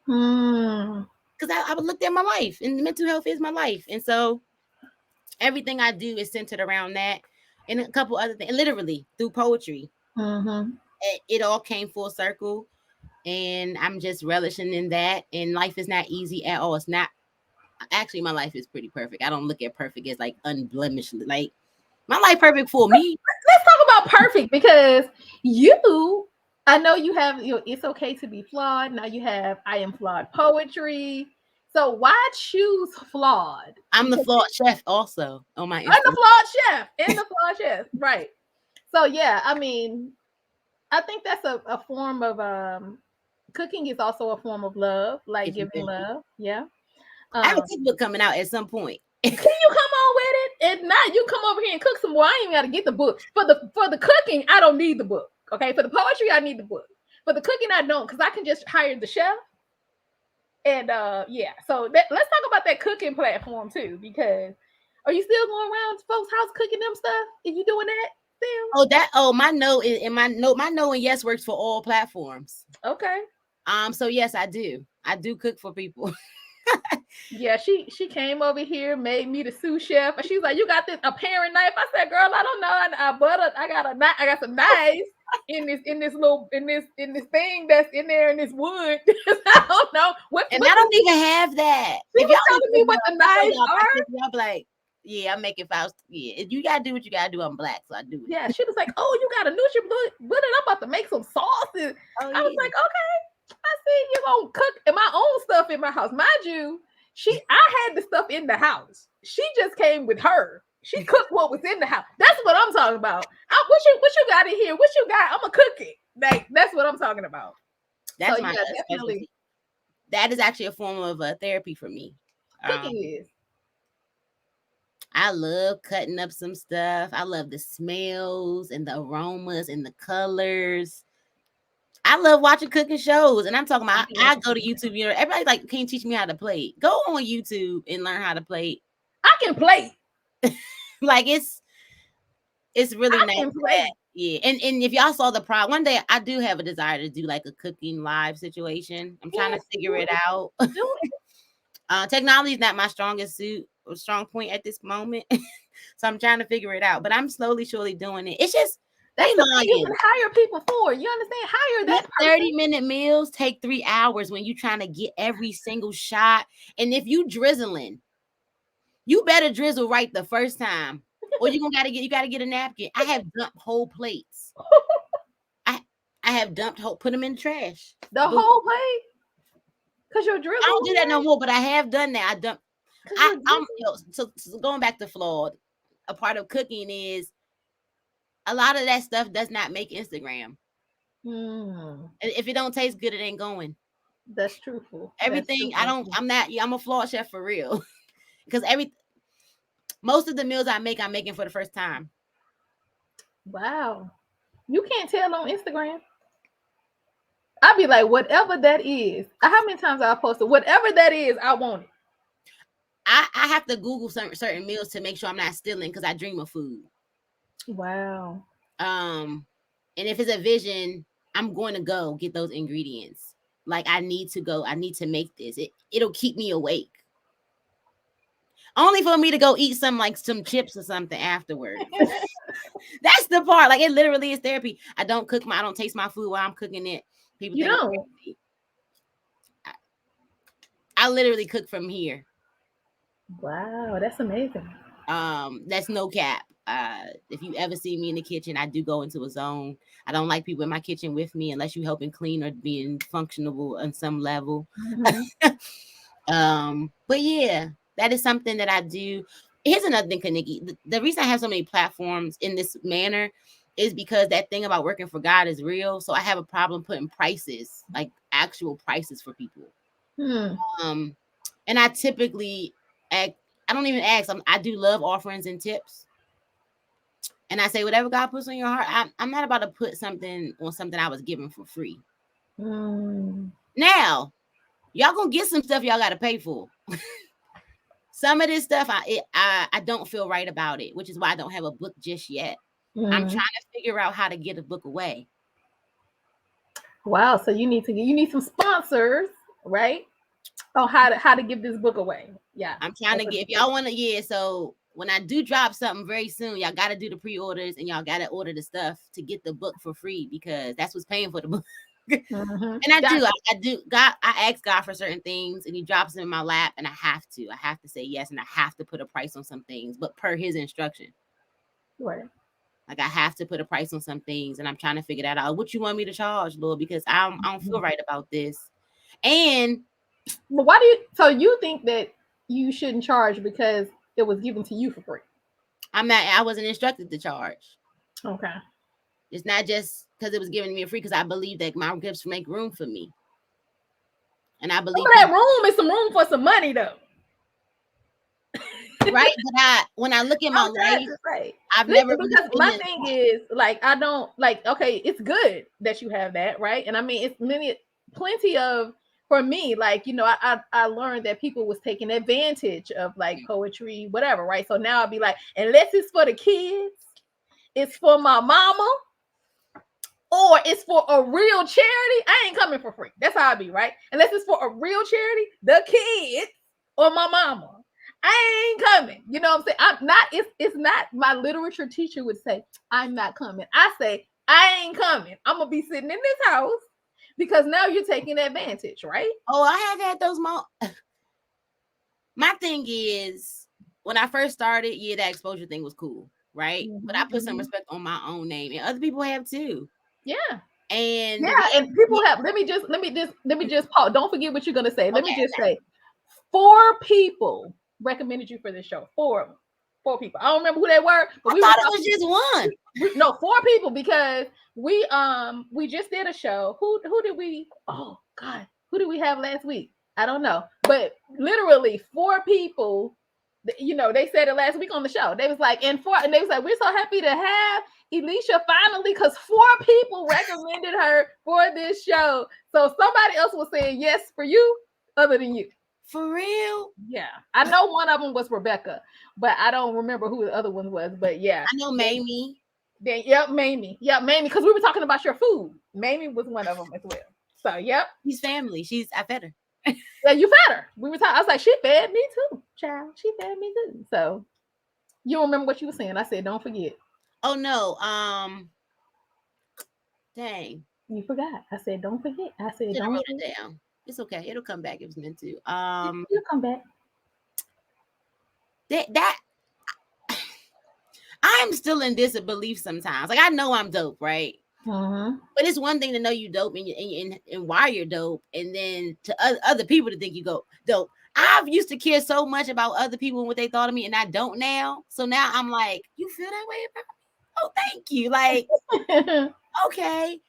Because I looked at my life, and mental health is my life, and so everything I do is centered around that, and a couple other things. Literally through poetry, it all came full circle, and I'm just relishing in that. And life is not easy at all. It's not. Actually, my life is pretty perfect. I don't look at perfect as like unblemished. Like my life perfect for me. Let's talk about perfect, because I know you have, It's Okay to Be Flawed. Now you have I Am Flawed Poetry. So why choose Flawed? I'm the flawed chef also on my Instagram. I'm the flawed chef. Right. So yeah, I mean, I think that's a form of cooking is also a form of love, like giving love. Yeah. I have a cookbook coming out at some point. Can you come on with it? If not, you come over here and cook some more. I ain't even got to get the book. For the cooking, I don't need the book. Okay. For the poetry, I need the book. For the cooking, I don't, because I can just hire the chef. And yeah. So let's talk about that cooking platform too, because are you still going around to folks' house cooking them stuff? Are you doing that still? My no and yes works for all platforms. Okay. So yes, I do. I do cook for people. Yeah, she came over here, made me the sous chef, and she's like, "You got a paring knife?" I said, "Girl, I don't know. I got some knives in this thing that's in there in this wood. I don't know I don't even have that. If y'all telling me what the knives are, y'all be like, yeah, I'm making files. Yeah, you gotta do what you gotta do. I'm Black, so I do it. Yeah, she was like, "Oh, you got a NutriBullet? I'm about to make some sauces." I was like, "Okay." I see you gonna cook my own stuff in my house, mind you. I had the stuff in the house. She just came with her. She cooked what was in the house. That's what I'm talking about. What you got in here? What you got? I'm gonna cook it. Like that's what I'm talking about. That's So my yeah, specialty. definitely That is actually a form of therapy for me. cooking is. I love cutting up some stuff. I love the smells and the aromas and the colors. I love watching cooking shows, and I'm talking about I go to YouTube. You know, everybody's like, "Can you teach me how to play?" Go on YouTube and learn how to play. I can play. Like it's really I not can bad. play. Yeah, and if y'all saw the problem, one day I do have a desire to do like a cooking live situation. I'm trying to figure it out. Do it. Technology is not my strongest suit or strong point at this moment, so I'm trying to figure it out. But I'm slowly, surely doing it. It's just That's the thing you can hire people for. You understand? Hire that person. 30-minute meals take 3 hours when you're trying to get every single shot. And if you drizzling, you better drizzle right the first time, or you gotta get a napkin. I have dumped whole plates. I have dumped put them in the trash. The whole plate. Cause you're drizzling. I don't do that no more, but I have done that. I dumped. So going back to Flawed, a part of cooking is a lot of that stuff does not make Instagram. And if it don't taste good, it ain't going. That's truthful. Everything I'm a flawed chef for real. Because most of the meals I'm making for the first time. Wow. You can't tell on Instagram. I'd be like, whatever that is. How many times I posted, whatever that is, I want it. I have to Google certain meals to make sure I'm not stealing because I dream of food. Wow. And if it's a vision, I'm going to go get those ingredients. Like I need to make this. It'll keep me awake. Only for me to go eat some chips or something afterwards. That's the part. Like it literally is therapy. I don't taste my food while I'm cooking it. People you don't. I literally cook from here. Wow, that's amazing. That's no cap. If you ever see me in the kitchen, I do go into a zone. I don't like people in my kitchen with me unless you helping clean or being functional on some level. Mm-hmm. But yeah, that is something that I do. Here's another thing, KaNikki. The reason I have so many platforms in this manner is because that thing about working for God is real. So I have a problem putting prices, like actual prices for people. And I typically I don't even ask. I do love offerings and tips. And I say, whatever God puts on your heart, I'm not about to put something on something I was given for free. Now, y'all gonna get some stuff y'all got to pay for. Some of this stuff, I don't feel right about it, which is why I don't have a book just yet. I'm trying to figure out how to get a book away. Wow, so you need some sponsors, right? On how to give this book away. Yeah, I'm trying to get. If y'all want to, so when I do drop something very soon, y'all got to do the pre-orders and y'all got to order the stuff to get the book for free because that's what's paying for the book. And I do. God, I ask God for certain things, and He drops them in my lap, and I have to say yes, and I have to put a price on some things, but per His instruction. Right. Like I have to put a price on some things, and I'm trying to figure that out. What you want me to charge, Lord? Because I don't feel right about this. And but why do you? So you think that you shouldn't charge because it was given to you for free? I wasn't instructed to charge. Okay. It's not just because it was given to me for free, because I believe that my gifts make room for me. And I believe that room is some room for some money, though. Right? But when I look at my life, I've never because my thing is I don't okay, it's good that you have that, right? And I mean, it's plenty of, for me, I learned that people was taking advantage of poetry, whatever, right? So now I'll be like, unless it's for the kids, it's for my mama, or it's for a real charity, I ain't coming for free. That's how I be, right? Unless it's for a real charity, the kids or my mama, I ain't coming. You know what I'm saying? I'm not. It's not. My literature teacher would say, I'm not coming. I say, I ain't coming. I'm gonna be sitting in this house because now you're taking advantage, right? Oh, I have had those moments. My thing is, when I first started, that exposure thing was cool, right? But I put some respect on my own name, and other people have too. Yeah. And people have. Let me just pause. Don't forget what you're gonna say. Let me just say, 4 people recommended you for this show. 4 of them. 4 people. I don't remember who they were, but I thought it was just one. No, 4 people, because we just did a show. Who did we? Oh God, who did we have last week? I don't know, but literally 4 people. You know, they said it last week on the show. They was like, and they was like, we're so happy to have Elisha finally, because 4 people recommended her for this show. So somebody else was saying yes for you, other than you. For real? Yeah, I know one of them was Rebecca, but I don't remember who the other one was. But yeah, I know Mamie. Then Mamie, because we were talking about your food. Mamie was one of them as well. So yep, She's family. I fed her. Yeah, you fed her. We were talking. I was like, she fed me too, child. She fed me too. So you remember what you were saying? I said, don't forget. Oh no. Dang. You forgot. I said, don't forget. I said, don't wrote it down. It's okay. It'll come back if it's meant to. You'll come back. That I'm still in disbelief sometimes. Like, I know I'm dope, right? Mm-hmm. But it's one thing to know you dope and why you're dope, and then to other people to think you go dope. I've used to care so much about other people and what they thought of me, and I don't now. So now I'm like, you feel that way about me? Oh, thank you. Like, okay.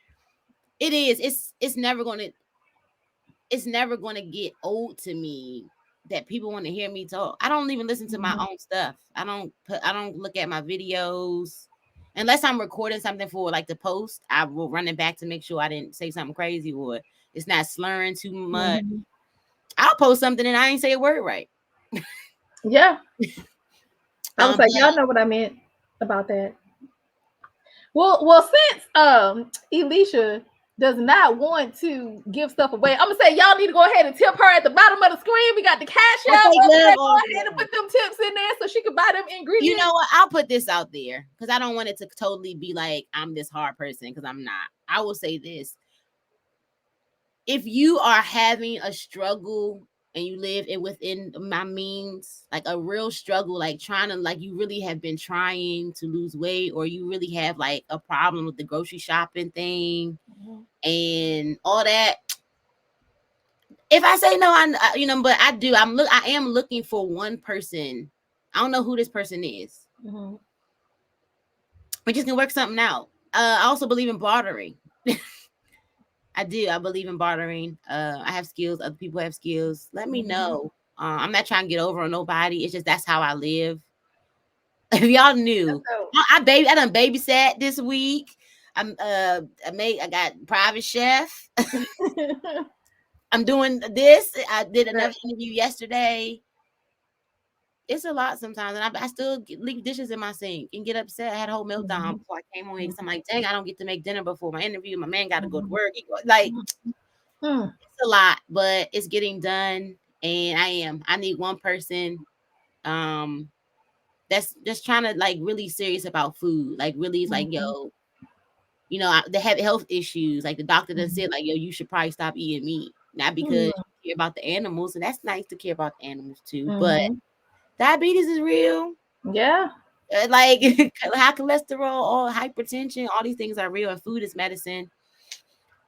It is. It's never gonna get old to me that people want to hear me talk. I don't even listen to my own stuff. I don't look at my videos unless I'm recording something for like the post. I will run it back to make sure I didn't say something crazy or it's not slurring too much. Mm-hmm. I'll post something and I ain't say a word right. Yeah. I was like, y'all know what I meant about that. Well, since Elisha does not want to give stuff away, I'm gonna say y'all need to go ahead and tip her at the bottom of the screen. We got the cash out. Go ahead and put them tips in there so she can buy them ingredients. You know what? I'll put this out there because I don't want it to totally be like I'm this hard person, because I'm not. I will say this: if you are having a struggle and you live within my means, like a real struggle, like trying to, like you really have been trying to lose weight, or you really have like a problem with the grocery shopping thing and all that. If I say no, but I am looking for one person. I don't know who this person is. Mm-hmm. We just can work something out. I also believe in bartering. I do. I believe in bartering. I have skills. Other people have skills. Let me know. I'm not trying to get over on nobody. It's just that's how I live. If y'all knew, I done babysat this week. I got private chef. I'm doing this. I did another interview yesterday. It's a lot sometimes, and I still leave dishes in my sink and get upset. I had a whole meltdown before I came on here because I'm like, dang, I don't get to make dinner before my interview. My man got to go to work. It's a lot, but it's getting done, and I need one person that's just trying to like really serious about food. Like really is like, yo, they have health issues. Like the doctor done said, like, yo, you should probably stop eating meat. Not because you care about the animals, and that's nice to care about the animals too, but diabetes is real. Yeah. Like high cholesterol, all hypertension, all these things are real, and food is medicine.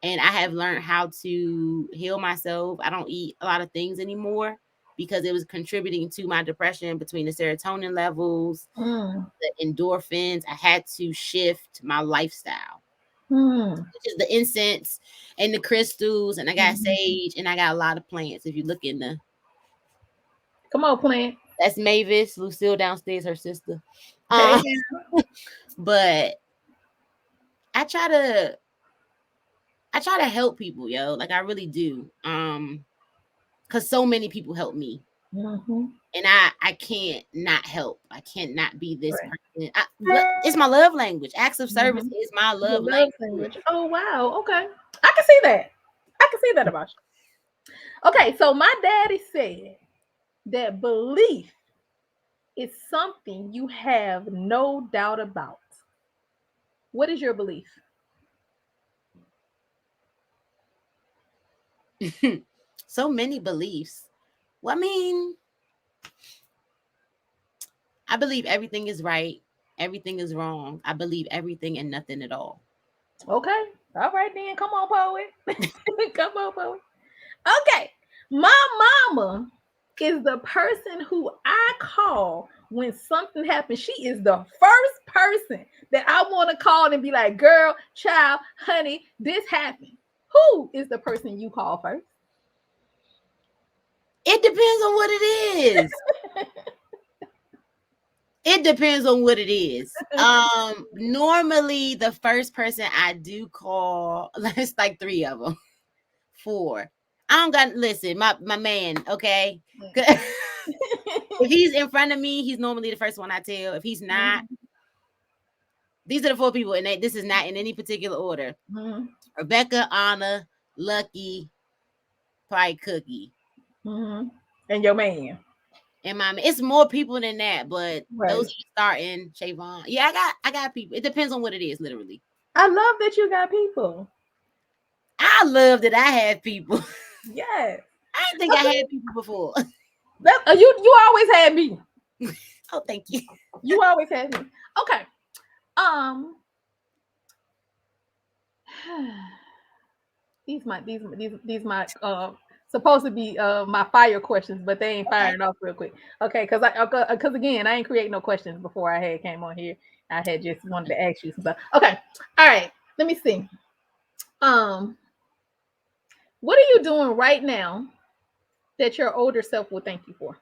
And I have learned how to heal myself. I don't eat a lot of things anymore because it was contributing to my depression between the serotonin levels, the endorphins. I had to shift my lifestyle, which is the incense and the crystals. And I got sage and I got a lot of plants. If you look in the... Come on, plant. That's Mavis, Lucille downstairs, her sister. But I try to help people, yo. Like I really do. Because so many people help me. And I can't not help. I can't not be this person. It's my love language. Acts of service is my love language. Oh, wow. Okay. I can see that. I can see that about you. Okay, so my daddy said that belief is something you have no doubt about. What is your belief? So many beliefs. Well, I mean, I believe everything is right. Everything is wrong. I believe everything and nothing at all. Okay. All right, then. Come on, poet. Come on, poet. Okay. My mama is the person who I call when something happens. She is the first person that I want to call and be like, girl, child, honey, this happened. Who is the person you call first? It depends on what it is. It depends on what it is. Normally the first person I do call, it's like 3 of them, 4. I don't got listen, my man, okay. If he's in front of me, he's normally the first one I tell. If he's not, these are the 4 people, and this is not in any particular order. Rebecca, Anna, Lucky, probably Cookie, and your man. and my man. It's more people than that, but those are starting. Shavon, yeah, I got people. It depends on what it is, literally. I love that you got people. I love that I have people. Yes. I didn't think I had people before. You always had me. Oh, thank you. You always had me. Okay. These my supposed to be my fire questions, but they ain't firing off real quick. Okay, because again, I ain't create no questions before I came on here. I had just wanted to ask you some stuff. Okay, all right. Let me see. What are you doing right now that your older self will thank you for?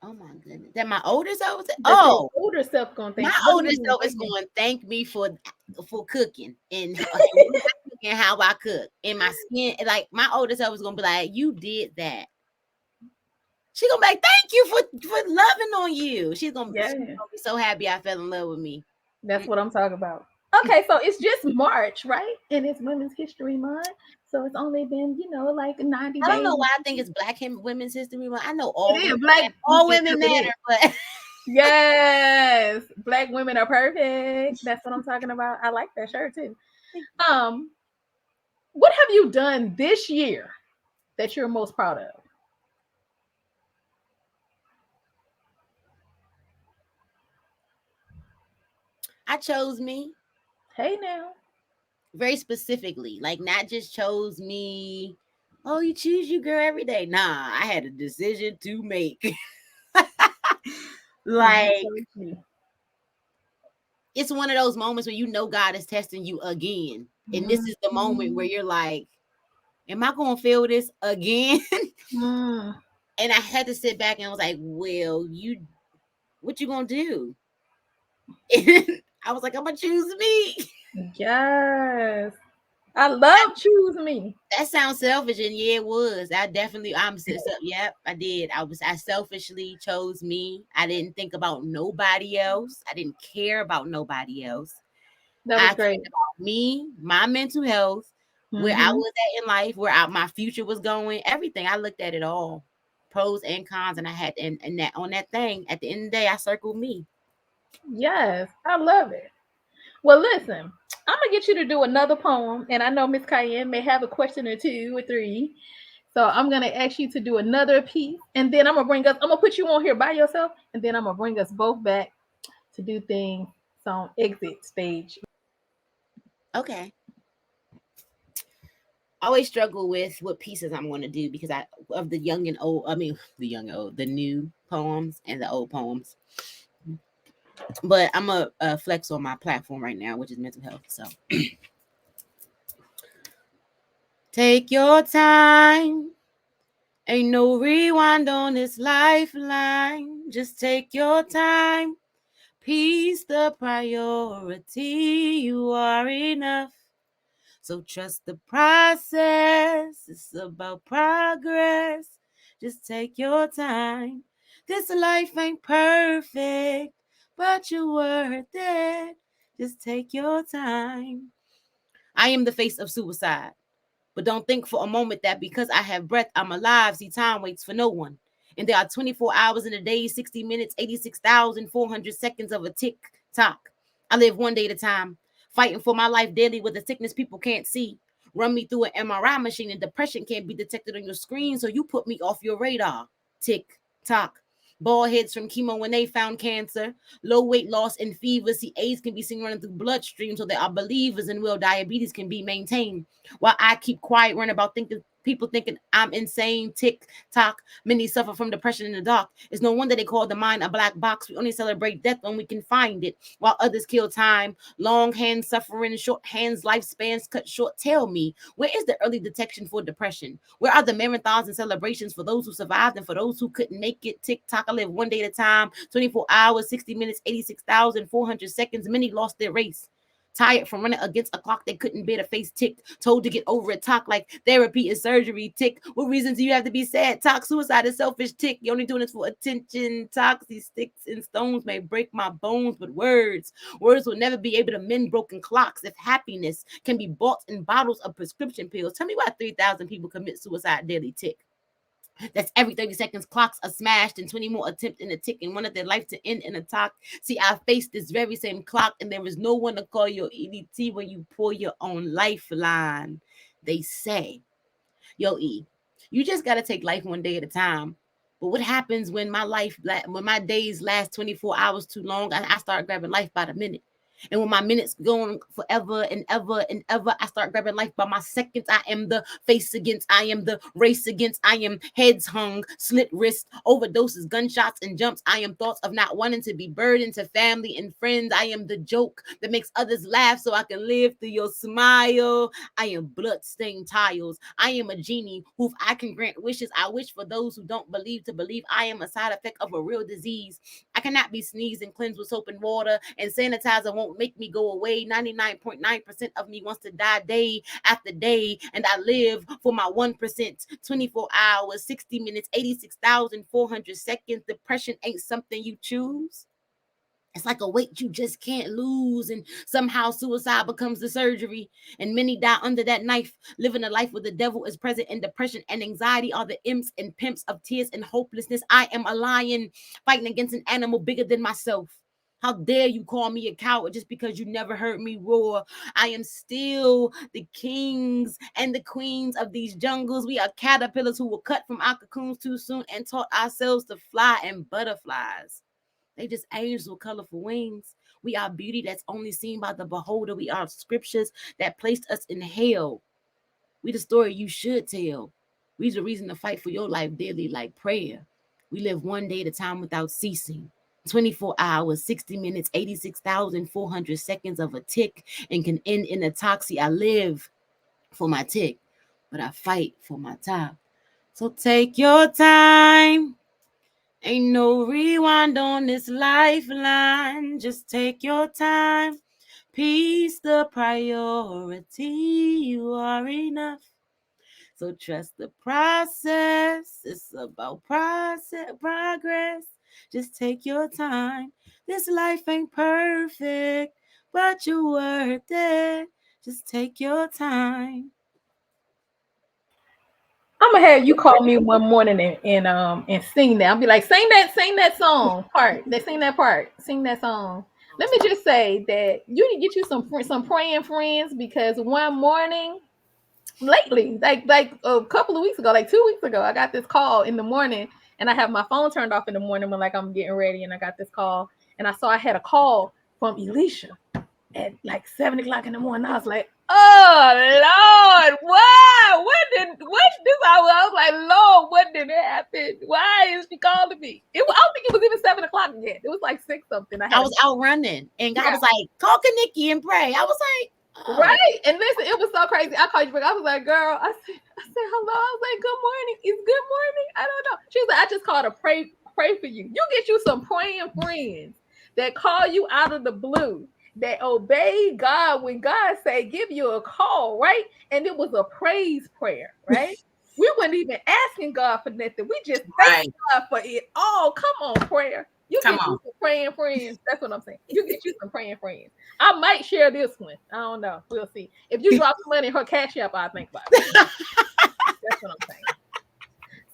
Oh my goodness! That my older self. Older self gonna thank my you. older self is going to thank me for cooking and how I cook and my skin. Like my older self is gonna be like, "You did that." She gonna be like, "Thank you for loving on you." She's gonna be so happy I fell in love with me. That's what I'm talking about. Okay, so it's just March, right? And it's Women's History Month. So it's only been, like 90 days. I don't know why I think it's Black Women's History Month. I know all women matter, but yes, Black women are perfect. That's what I'm talking about. I like that shirt too. What have you done this year that you're most proud of? I chose me. Hey now. Very specifically, like not just chose me. Oh, you choose you girl every day. Nah, I had a decision to make. Like it's one of those moments where God is testing you again. And this is the moment where you're like, am I gonna feel this again? And I had to sit back and I was like, well, what you gonna do? And I was like, I'm gonna choose me. Yes. I love choose me. That sounds selfish, and yeah, it was. Yep, I did. I selfishly chose me. I didn't think about nobody else. I didn't care about nobody else. That was great. Cared about me, my mental health, where I was at in life, where my future was going, everything. I looked at it all, pros and cons, and I had and that on that thing. At the end of the day, I circled me. Yes, I love it. Well, listen, I'm gonna get you to do another poem, and I know Miss Cayenne may have a question or 2 or 3, so I'm gonna ask you to do another piece, and then I'm gonna put you on here by yourself, and then I'm gonna bring us both back to do things on exit stage. Okay. I always struggle with what pieces I'm going to do because of the young and old. I mean, the young and old, the new poems and the old poems. But I'm a flex on my platform right now, which is mental health. So take your time. Ain't no rewind on this lifeline. Just take your time. Peace the priority. You are enough. So trust the process. It's about progress. Just take your time. This life ain't perfect, but you're worth it. Just take your time. I am the face of suicide. But don't think for a moment that because I have breath, I'm alive. See, time waits for no one. And there are 24 hours in a day, 60 minutes, 86,400 seconds of a tick tock. I live one day at a time, fighting for my life daily with a sickness people can't see. Run me through an MRI machine and depression can't be detected on your screen, so you put me off your radar. Tick tock. Bald heads from chemo when they found cancer. Low weight loss and fever. See, AIDS can be seen running through bloodstream, so there are believers in will diabetes can be maintained. While I keep quiet, run about thinking people thinking I'm insane. Tick tock. Many suffer from depression in the dark. It's no wonder they call the mind a black box. We only celebrate death when we can find it, while others kill time. Long hands suffering, short hands lifespans cut short. Tell me, where is the early detection for depression? Where are the marathons and celebrations for those who survived and for those who couldn't make it? Tick tock, I live one day at a time. 24 hours, 60 minutes, 86,400 seconds. Many lost their race. Tired from running against a clock they couldn't bear to face. Tick, told to get over it. Talk like therapy is surgery. Tick, what reasons do you have to be sad? Talk, suicide is selfish. Tick, you're only doing this for attention. Talk, these sticks and stones may break my bones, but words will never be able to mend broken clocks. If happiness can be bought in bottles of prescription pills, tell me why 3,000 people commit suicide daily. Tick. That's every 30 seconds. Clocks are smashed and 20 more attempt in a tick and wanted their life to end in a talk. See, I face this very same clock, and there is no one to call your EDT when you pull your own lifeline. They say, yo, E, you just got to take life one day at a time. But what happens when my days last 24 hours too long? I start grabbing life by the minute. And when my minutes going forever and ever and ever, I start grabbing life by my seconds. I am the face against, I am the race against, I am heads hung, slit wrists, overdoses, gunshots, and jumps. I am thoughts of not wanting to be burdened to family and friends. I am the joke that makes others laugh so I can live through your smile. I am blood-stained tiles. I am a genie who I can grant wishes. I wish for those who don't believe to believe. I am a side effect of a real disease. I cannot be sneezed and cleansed with soap and water, and sanitizer won't make me go away. 99.9% of me wants to die day after day, and I live for my 1%. 24 hours, 60 minutes, 86,400 seconds. Depression ain't something you choose. It's like a weight you just can't lose, and somehow suicide becomes the surgery, and many die under that knife, living a life where the devil is present, and depression and anxiety are the imps and pimps of tears and hopelessness. I am a lion fighting against an animal bigger than myself. How dare you call me a coward just because you never heard me roar? I am still the kings and the queens of these jungles. We are caterpillars who were cut from our cocoons too soon and taught ourselves to fly, and butterflies, they just angels with colorful wings. We are beauty that's only seen by the beholder. We are scriptures that placed us in hell. We the story you should tell. We the reason to fight for your life daily like prayer. We live one day at a time without ceasing. 24 hours, 60 minutes, 86,400 seconds of a tick, and can end in a toxie. I live for my tick, but I fight for my top. So take your time. Ain't no rewind on this lifeline. Just take your time. Peace the priority. You are enough. So trust the process. It's about progress. Just take your time. This life ain't perfect, but you're worth it. Just take your time. I'm gonna have you call me one morning and sing that. I'll be like, sing that song part. They sing that part. Sing that song. Let me just say that you need to get you some praying friends, because one morning lately, like a couple of weeks ago, like 2 weeks ago, I got this call in the morning, and I have my phone turned off in the morning when like I'm getting ready, and I got this call, and I saw I had a call from Elisha at like 7 o'clock in the morning. I was like, oh Lord, wow, what this? I was like, Lord, what did happen? Why is she calling me? I don't think it was even 7 o'clock yet. It was like 6 something. I was out running, and God was like, call KaNikki and pray. I was like, oh. Right. And listen, it was so crazy. I called you back. I was like, girl, I said hello. I was like, good morning. It's good morning. I don't know. She was like, I just called to pray for you. You get you some praying friends that call you out of the blue, that obey God when God say give you a call, right? And it was a praise prayer, right? We weren't even asking God for nothing. We just thank God for it all. Come on, prayer. You get you some praying friends. That's what I'm saying. You get you some praying friends. I might share this one. I don't know. We'll see. If you drop some money in her cash app, I'll think about it. That's what I'm saying.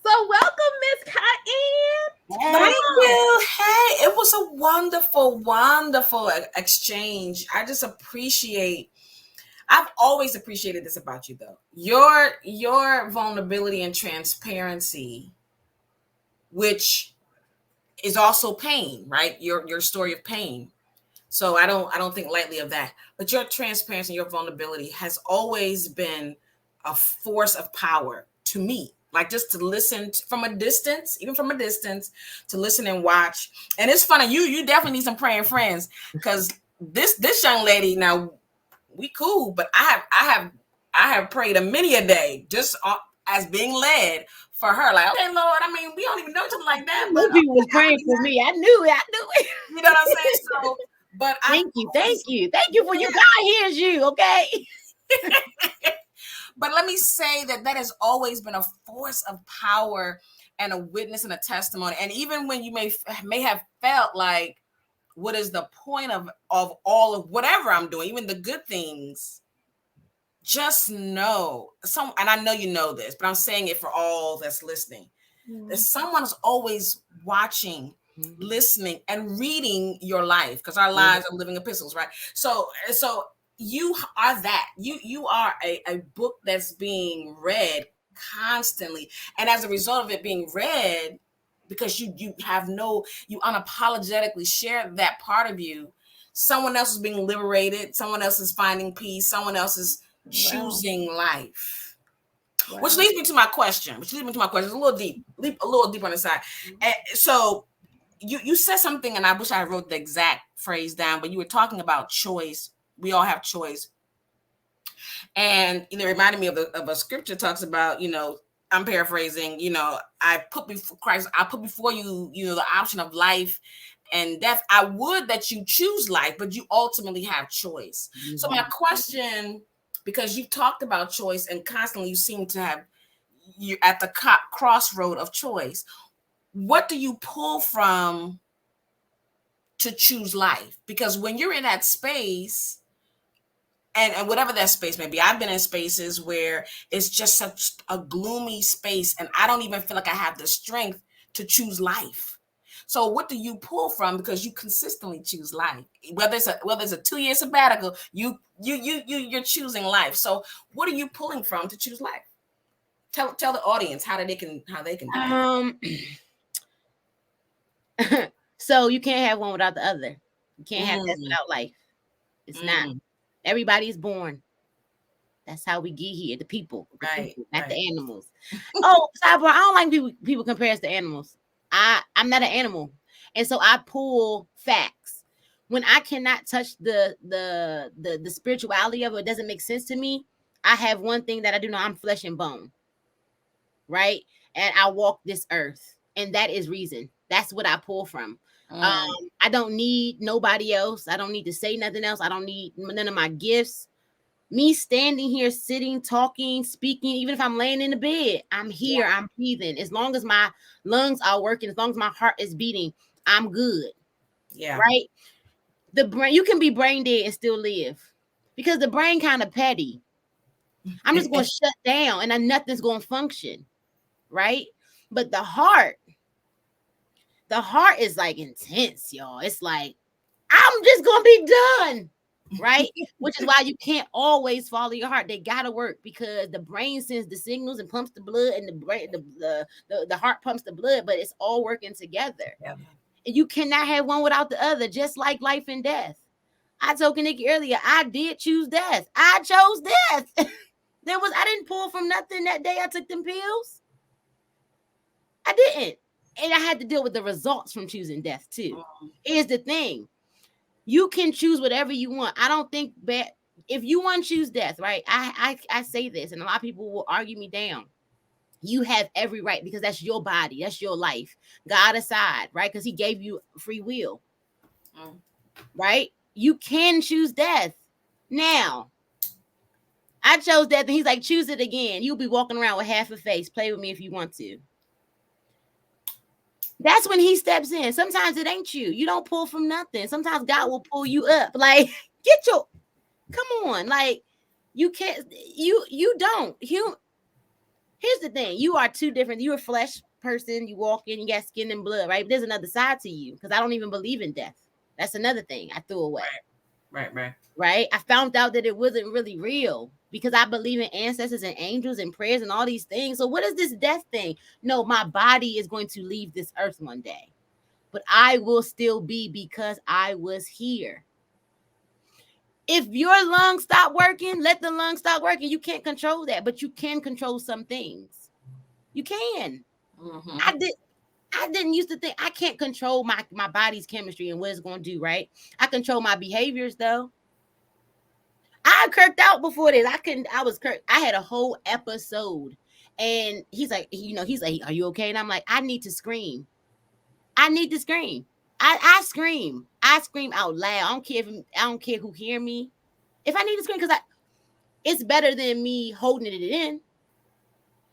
So welcome, Miss KaNikki. Thank you. Hey, it was a wonderful, wonderful exchange. I just appreciate. I've always appreciated this about you, though. Your vulnerability and transparency, which is also pain, right? Your story of pain. So I don't think lightly of that. But your transparency, your vulnerability has always been a force of power to meet, like just to listen from a distance, even from a distance, to listen and watch. And it's funny, you definitely need some praying friends, because this young lady, now we cool, but I have prayed a many a day just as being led for her. Like, okay, Lord, I mean, we don't even know something like that, but people was praying for me. I knew it. you know what I'm saying? So, but thank you for you. God hears you, okay? But let me say that has always been a force of power and a witness and a testimony. And even when you may have felt like, what is the point of all of whatever I'm doing, even the good things, just know and I know you know this, but I'm saying it for all that's listening, that someone's always watching, listening, and reading your life, because our lives are living epistles, right? So you are that. You are a book that's being read constantly, and as a result of it being read, because you unapologetically share that part of you, someone else is being liberated, someone else is finding peace, someone else is choosing life. Wow. Which leads me to my question. It's a little deep on the side. And so you said something, and I wish I wrote the exact phrase down, but you were talking about choice. We all have choice. And it reminded me of a scripture talks about, I'm paraphrasing, I put before you, the option of life and death. I would that you choose life, but you ultimately have choice. Mm-hmm. So my question, because you've talked about choice and constantly you seem to have, you're at the crossroad of choice. What do you pull from to choose life? Because when you're in that space, and whatever that space may be, I've been in spaces where it's just such a gloomy space and I don't even feel like I have the strength to choose life. So what do you pull from? Because you consistently choose life. Whether it's a 2-year sabbatical, you're choosing life. So what are you pulling from to choose life? Tell the audience how they can do that. So you can't have one without the other. You can't have death without life. It's not. Everybody's born. That's how we get here. The people, not the animals. Oh, sidebar. I don't like people compare us to animals. I'm not an animal, and so I pull facts. When I cannot touch the spirituality of it, doesn't make sense to me. I have one thing that I do know: I'm flesh and bone, right? And I walk this earth, and that is reason. That's what I pull from. I don't need nobody else. I don't need to say nothing else. I don't need none of my gifts. Me standing here, sitting, talking, speaking, even if I'm laying in the bed, I'm here, I'm breathing. As long as my lungs are working, as long as my heart is beating, I'm good. Yeah. Right? The brain, you can be brain dead and still live, because the brain kind of petty. I'm just going to shut down and then nothing's going to function. Right? But the heart is like intense, y'all. It's like, I'm just going to be done. Right? Which is why you can't always follow your heart. They gotta work, because the brain sends the signals and pumps the blood, and the heart pumps the blood, but it's all working together. Yeah. And you cannot have one without the other, just like life and death. I told KaNikki earlier, I did choose death. I chose death. I didn't pull from nothing that day I took them pills. I didn't. And I had to deal with the results from choosing death too. Here's the thing. You can choose whatever you want. I don't think that if you want to choose death, right? I say this, and a lot of people will argue me down. You have every right, because that's your body, that's your life. God aside, right? Because He gave you free will, right? You can choose death. Now, I chose death, and He's like, choose it again. You'll be walking around with half a face. Play with me if you want to. That's when He steps in. Sometimes it ain't you. You don't pull from nothing. Sometimes God will pull you up. Like, come on. Like, you can't, you don't. Here's the thing. You are two different. You're a flesh person. You walk in, you got skin and blood, right? But there's another side to you, because I don't even believe in death. That's another thing I threw away. Right. I found out that it wasn't really real, because I believe in ancestors and angels and prayers and all these things. So what is this death thing? No, my body is going to leave this earth one day, but I will still be, because I was here. If your lungs stop working, let the lungs stop working. You can't control that, but you can control some things. You can. Mm-hmm. I didn't used to think I can't control my body's chemistry and what it's going to do, right? I control my behaviors though. I kirked out before this. I had a whole episode, and he's like, are you okay? And I'm like, I need to scream. I need to scream. I scream. I scream out loud. I don't care who hear me. If I need to scream, because it's better than me holding it in.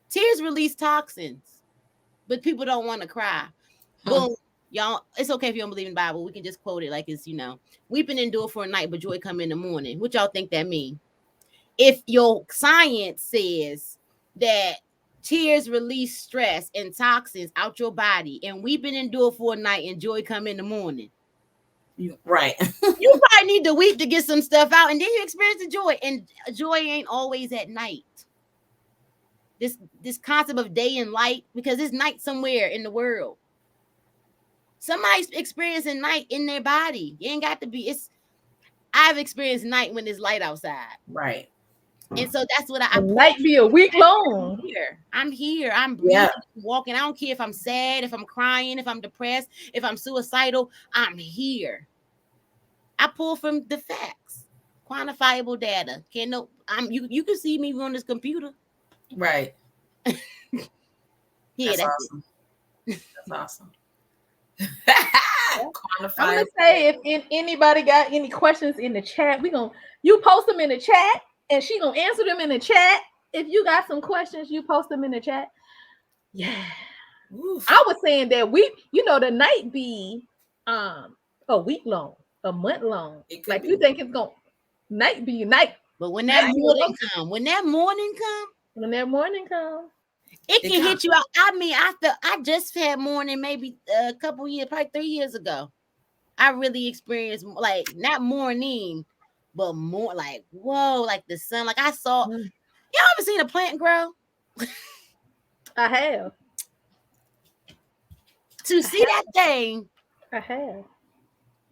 Tears release toxins, but people don't want to cry. Boom. Y'all, it's okay if you don't believe in the Bible. We can just quote it like it's, weeping endure for a night, but joy come in the morning. What y'all think that mean? If your science says that tears release stress and toxins out your body, and weeping endure for a night and joy come in the morning. Right. You probably need to weep to get some stuff out, and then you experience the joy. And joy ain't always at night. This concept of day and light, because it's night somewhere in the world. Somebody's experiencing night in their body. It ain't got to be. I've experienced night when it's light outside. Right. And so that's what It might be a week long. I'm here. I'm breathing, walking. I don't care if I'm sad, if I'm crying, if I'm depressed, if I'm suicidal. I'm here. I pull from the facts, quantifiable data. You can see me on this computer. Right. Yeah, that's awesome. That's awesome. I'm gonna say if anybody got any questions in the chat, you post them in the chat, and she gonna answer them in the chat. If you got some questions, you post them in the chat. Yeah. Oof. I was saying that the night be a week long, a month long. Like you think it's gonna night be night. But when that morning come, it can hit you out. I mean, I just had morning maybe a couple years, probably 3 years ago. I really experienced like not morning, but more like whoa, like the sun. Like I saw. Y'all ever seen a plant grow? I have. To see that thing, I have.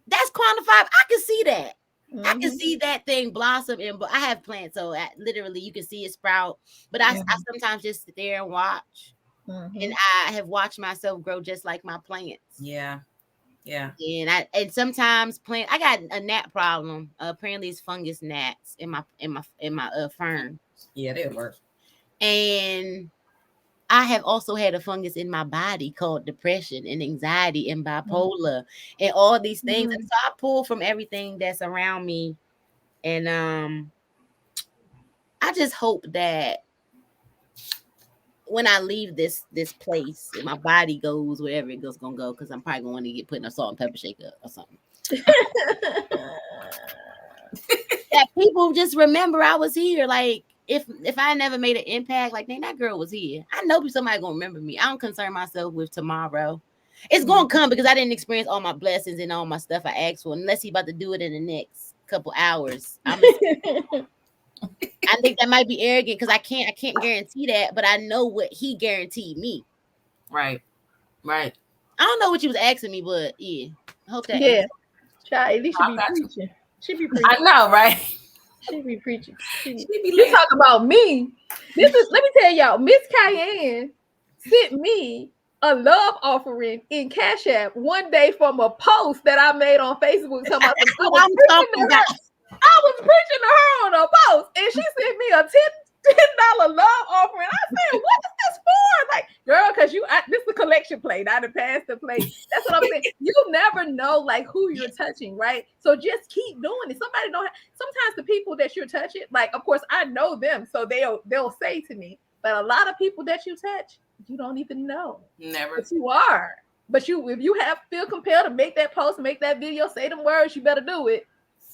That's quantified. I can see that. Mm-hmm. I can see that thing blossom, and I have plants, so literally you can see it sprout. But I sometimes just sit there and watch, and I have watched myself grow just like my plants. Yeah. And sometimes I got a gnat problem. Apparently, it's fungus gnats in my fern. Yeah, they work. And I have also had a fungus in my body called depression and anxiety and bipolar and all these things. And so I pull from everything that's around me. And I just hope that when I leave this place, my body goes wherever it goes gonna go, because I'm probably going to get put in a salt and pepper shaker or something. That people just remember I was here. Like if I never made an impact, like dang, that girl was here. I know somebody gonna remember me. I don't concern myself with tomorrow. It's gonna come because I didn't experience all my blessings and all my stuff I asked for, unless he about to do it in the next couple hours. I think that might be arrogant because I can't guarantee that, but I know what he guaranteed me. Right. I don't know what you was asking me, but yeah. I hope that. Yeah. Child, Elisha be preaching. She be preaching. I know, right? She be preaching. You talk about me. Let me tell y'all, Miss Cayenne sent me a love offering in Cash App one day from a post that I made on Facebook. I was preaching to her on a post, and she sent me a $10 love offering. I said, "What is this for?" Like, girl, because this is a collection plate, not a pastor plate. That's what I'm saying. You never know, like, who you're touching, right? So just keep doing it. Sometimes the people that you're touching, like, of course, I know them, so they'll say to me. But a lot of people that you touch, you don't even know. Never. But you are. But if you feel compelled to make that post, make that video, say them words, you better do it.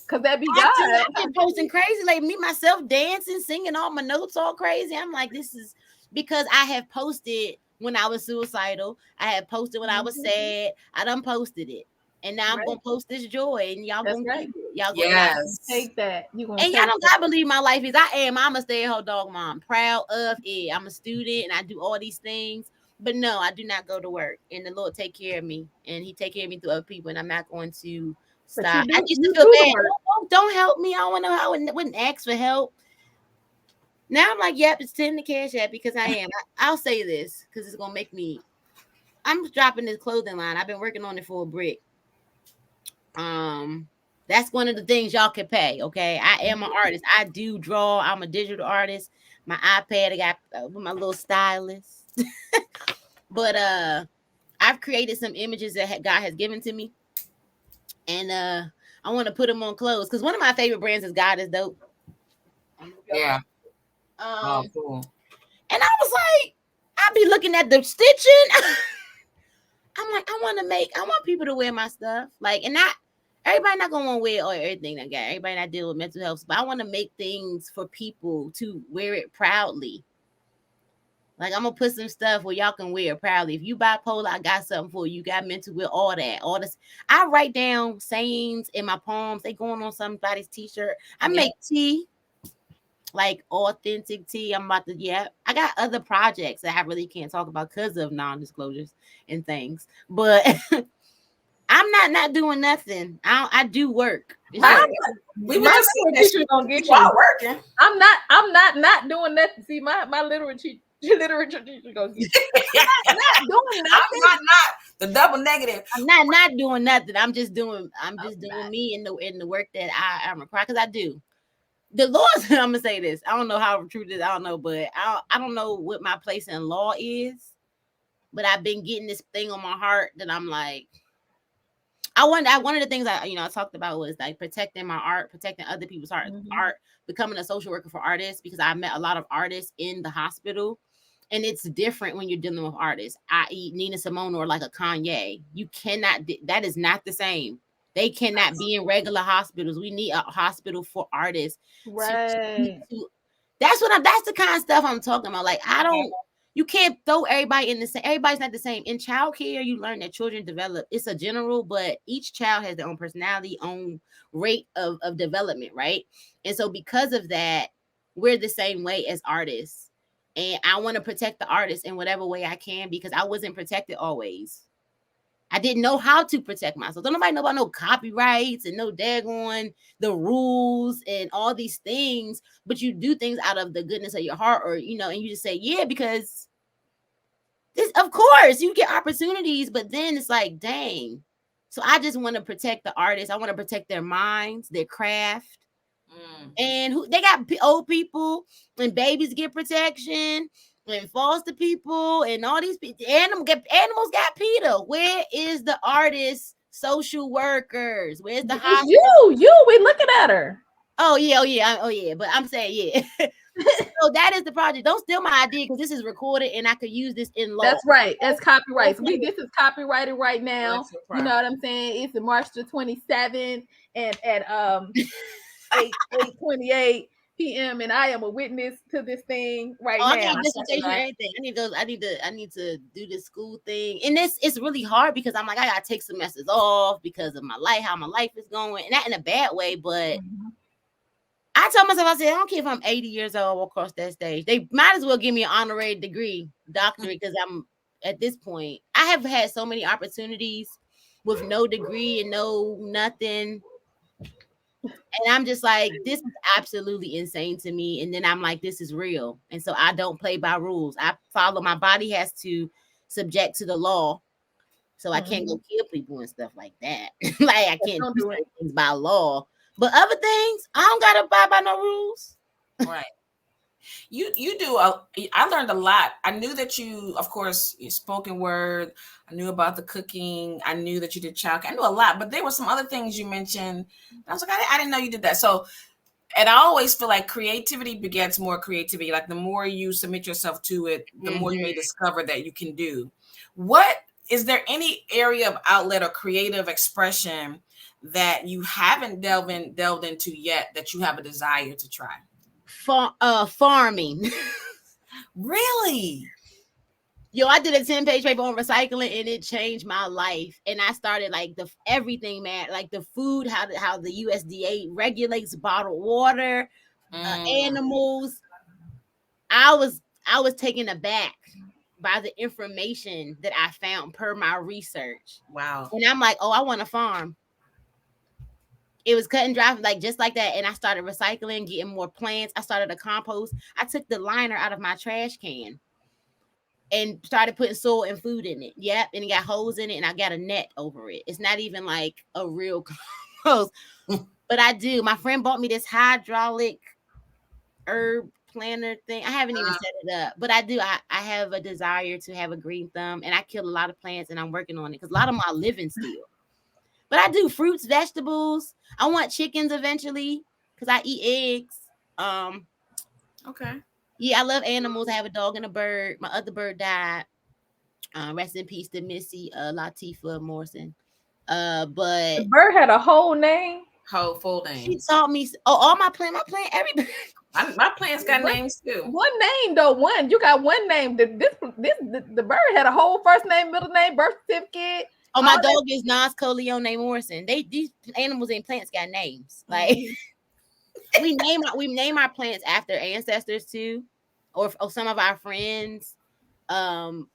Cause that be God. I've been posting crazy, like me myself dancing, singing all my notes all crazy. I'm like, this is because I have posted when I was suicidal. I have posted when I was sad. I done posted it, and now I'm gonna post this joy, and y'all gonna keep it. Y'all gonna take that. And y'all don't gotta believe my life is. I'm a stay-at-home dog mom. Proud of it. I'm a student, and I do all these things. But no, I do not go to work, and the Lord take care of me, and He take care of me through other people, and I'm not going to. Stop. I used to feel bad. Don't help me. I don't know how I wouldn't ask for help. Now I'm like, yep, it's 10 to Cash App because I am. I'll say this because it's gonna make me. I'm dropping this clothing line. I've been working on it for a brick. Um, that's one of the things y'all can pay. Okay, I am an artist. I do draw. I'm a digital artist. My iPad, I got my little stylus. But I've created some images that God has given to me, and I want to put them on clothes because one of my favorite brands is God is Dope. Yeah. Oh, Um, cool. and I was like, I be looking at the stitching. I'm like, I want people to wear my stuff. Like, and not everybody not gonna want to wear or everything I got. Everybody not deal with mental health, but I want to make things for people to wear it proudly. Like, I'm gonna put some stuff where y'all can wear it proudly. If you bipolar, I got something for you. You got mental with all that, all this. I write down sayings in my poems. They going on somebody's t-shirt. I make tea, like authentic tea. I'm about to, I got other projects that I really can't talk about because of non-disclosures and things. But I'm not doing nothing. I do work. We were just saying that teacher gonna get you are you. working. I'm not doing nothing. See, my literature teacher gonna get you. I'm not doing nothing. I'm not the double negative. I'm not doing nothing. I'm just doing me in the work that I'm required because I do. The law, I'm gonna say this. I don't know how true this. I don't know, but I don't know what my place in law is. But I've been getting this thing on my heart that I'm like, one of the things I talked about was like protecting my art, protecting other people's art, becoming a social worker for artists because I met a lot of artists in the hospital. And it's different when you're dealing with artists, i.e. Nina Simone or like a Kanye. You cannot, that is not the same. They cannot be in regular hospitals. We need a hospital for artists. Right. That's the kind of stuff I'm talking about. Like, you can't throw everybody in the same. Everybody's not the same. In childcare, you learn that children develop. It's a general, but each child has their own personality, own rate of development, right? And so because of that, we're the same way as artists. And I want to protect the artist in whatever way I can because I wasn't protected always. I didn't know how to protect myself. Don't nobody know about no copyrights and no daggone the rules and all these things. But you do things out of the goodness of your heart, or and you just say, yeah, because this, of course, you get opportunities, but then it's like, dang. So I just want to protect the artists. I want to protect their minds, their craft. And they got old people and babies get protection and foster people and all these people. Animals got PETA. Where is the artists, social workers? Where's the hospital? We looking at her. Oh yeah. But I'm saying, yeah. So that is the project. Don't steal my idea because this is recorded and I could use this in law. That's right. As copyrights. This is copyrighted right now. You know what I'm saying? It's March the 27th and at 8:28 p.m. and I am a witness to this thing right now. I need dissertation and everything. I need to do this school thing. And it's really hard because I'm like, I gotta take semesters off because of my life, how my life is going. And not in a bad way, but I told myself, I said, I don't care if I'm 80 years old, I walk across that stage. They might as well give me an honorary degree, doctorate, because I'm at this point. I have had so many opportunities with no degree and no nothing. And I'm just like, this is absolutely insane to me. And then I'm like, this is real. And so I don't play by rules. I follow, my body has to subject to the law. So I can't go kill people and stuff like that. Like I can't do things by law. But other things, I don't gotta abide by no rules. Right. You do. I learned a lot. I knew that you, of course, spoken word. I knew about the cooking. I knew that you did childcare. I knew a lot, but there were some other things you mentioned. I was like, I didn't know you did that. So, and I always feel like creativity begets more creativity. Like the more you submit yourself to it, the more you may discover that you can do. What is there any area of outlet or creative expression that you haven't delved into yet that you have a desire to try? Farming. Really? Yo, I did a 10-page paper on recycling and it changed my life. And I started like everything, man, like the food, how the USDA regulates bottled water, animals. I was taken aback by the information that I found per my research. Wow. And I'm like, oh, I want to farm. it was cut and dry, like just like that. And I started recycling, getting more plants. I started a compost. I took the liner out of my trash can and started putting soil and food in it. Yep. And it got holes in it, and I got a net over it. It's not even like a real compost, but I do. My friend bought me this hydraulic herb planter thing. I haven't even set it up, but I do. I have a desire to have a green thumb, and I kill a lot of plants, and I'm working on it because a lot of them are living still. But I do fruits, vegetables. I want chickens eventually because I eat eggs. Okay. Yeah, I love animals. I have a dog and a bird. My other bird died. Rest in peace to Missy Latifah Morrison. The But bird had a whole name. Whole full she name. taught me. Oh, all my plant, every. My plants got names too. One name though. One. You got one name. The bird had a whole first name, middle name, birth certificate. Oh, my dog is Nas Coleone Morrison. These animals and plants got names. Like we name our plants after ancestors too, or some of our friends.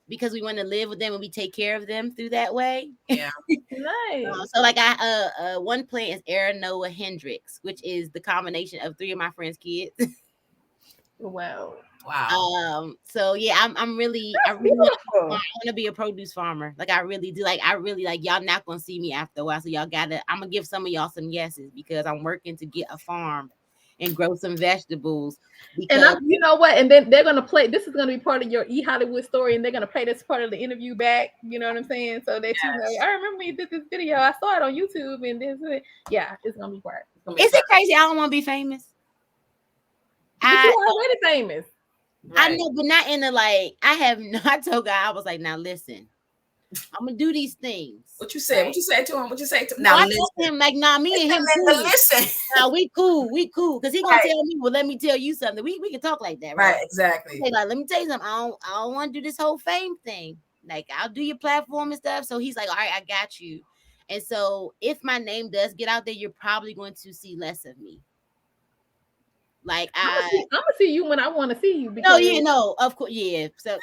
Because we want to live with them and we take care of them through that way. Yeah. Nice. So like I one plant is Aaron Noah Hendricks, which is the combination of 3 of my friends' kids. Wow. So yeah, I really want to be a produce farmer. Like I really do. Like y'all not gonna see me after a while. So y'all I'm gonna give some of y'all some yeses because I'm working to get a farm and grow some vegetables. And you know what? And then they're gonna play. This is gonna be part of your Hollywood story, and they're gonna play this part of the interview back. You know what I'm saying? So that you know, I remember you did this video. I saw it on YouTube, and this, yeah, it's gonna be part. Is it crazy? I don't want to be famous. But you're already famous. Right. I know, but not in the like. I told God, I was like, now listen, I'm gonna do these things. What you said? Right? What you say to him? What you say to him? Now I told him like, nah, me and him cool. Listen, now we cool, because he gonna tell me, well, let me tell you something. We can talk like that, right? Right, exactly. Like, let me tell you something. I don't want to do this whole fame thing. Like, I'll do your platform and stuff. So he's like, all right, I got you. And so if my name does get out there, you're probably going to see less of me. Like I'm gonna see you when I want to see you. Because, of course, yeah. So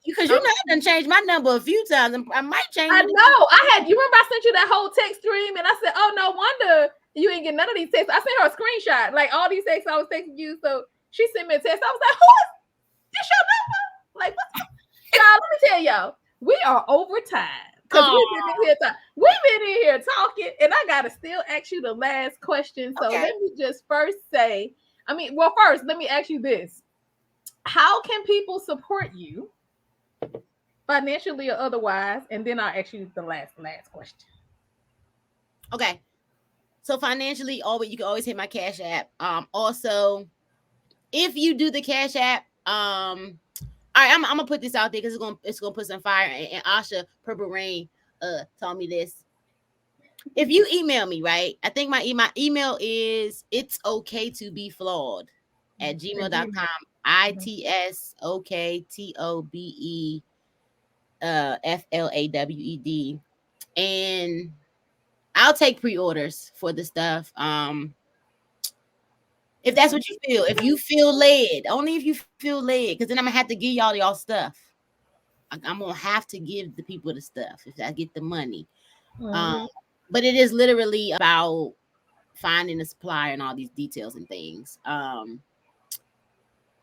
because you know I done changed my number a few times, and I might change. I know. You remember I sent you that whole text stream, and I said, "Oh, no wonder you ain't get none of these texts." I sent her a screenshot, like all these texts I was texting you. So she sent me a text. I was like, "Who is this your number?" Like, y'all, let me tell y'all, we are over time. Because we've been in here talking, and I gotta still ask you the last question. So let me just first say. First, let me ask you this. How can people support you financially or otherwise? And then I'll ask you the last question. Okay. So financially, you can always hit my Cash App. Also, if you do the Cash App, all right, I'm gonna put this out there because it's gonna put some fire. And Asha Purple Rain told me this. If you email me, right? I think my email is itsokaytobeflawed at gmail.com. ITSOKTOBE FLAWED. And I'll take pre-orders for the stuff. If that's what you feel. If you feel led, only if you feel led, because then I'm gonna have to give y'all stuff. I'm gonna have to give the people the stuff if I get the money. But it is literally about finding a supplier and all these details and things.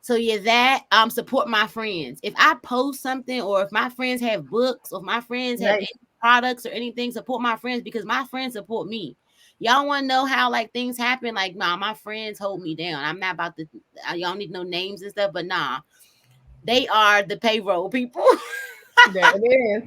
So yeah, that support my friends. If I post something, or if my friends have books, or if my friends have any products or anything, support my friends because my friends support me. Y'all want to know how like things happen? Like, nah, my friends hold me down. I'm not about to. Y'all need no names and stuff, but nah, they are the payroll people. There it is.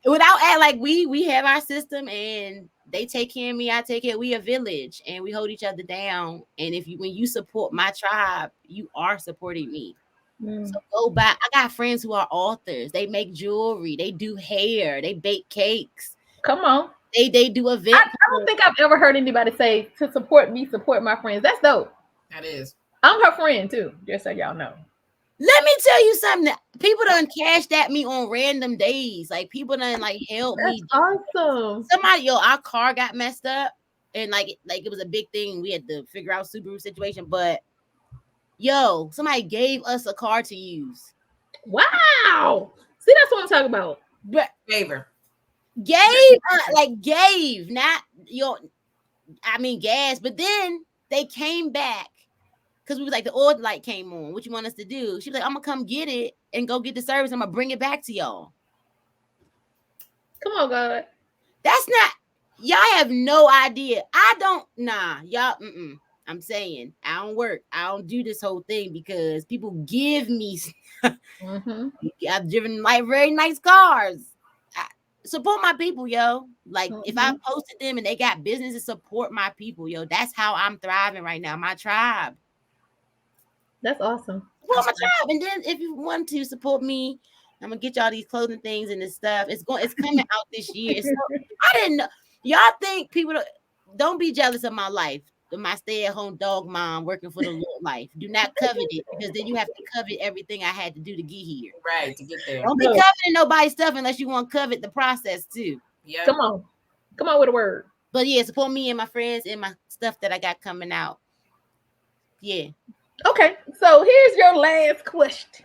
Without like we have our system and they take care of me, I take care. We a village and we hold each other down. And when you support my tribe, you are supporting me. So go back. I got friends who are authors. They make jewelry. They do hair. They bake cakes. Come on. They do events. I don't think I've ever heard anybody say to support me, support my friends. That's dope. That is. I'm her friend too, just so y'all know. Let me tell you something. People done cashed at me on random days. Like people done like help me. Awesome. Somebody, our car got messed up, and like it was a big thing. We had to figure out Subaru situation, but somebody gave us a car to use. Wow. See, that's what I'm talking about. But favor. Gave, not gas. But then they came back because we was like, the oil light came on. What you want us to do? She was like, I'm gonna come get it and go get the service. I'm gonna bring it back to y'all. Come on, God. That's not, y'all have no idea. Y'all, I'm saying, I don't work. I don't do this whole thing because people give me, I've driven like very nice cars. Support my people, yo. Like, if I posted them and they got business, support my people, yo. That's how I'm thriving right now. My tribe. That's awesome. Support my tribe. And then if you want to support me, I'm gonna get y'all these clothing things and this stuff. It's coming out this year. So I didn't know. Y'all think people don't be jealous of my life. My stay-at-home dog mom working for the Lord life. Do not covet it, because then you have to covet everything I had to do to get here. Right, to get there. Don't be coveting nobody's stuff unless you want to covet the process too. Yeah. Come on with a word. But yeah, support me and my friends and my stuff that I got coming out. Yeah. Okay, so here's your last question.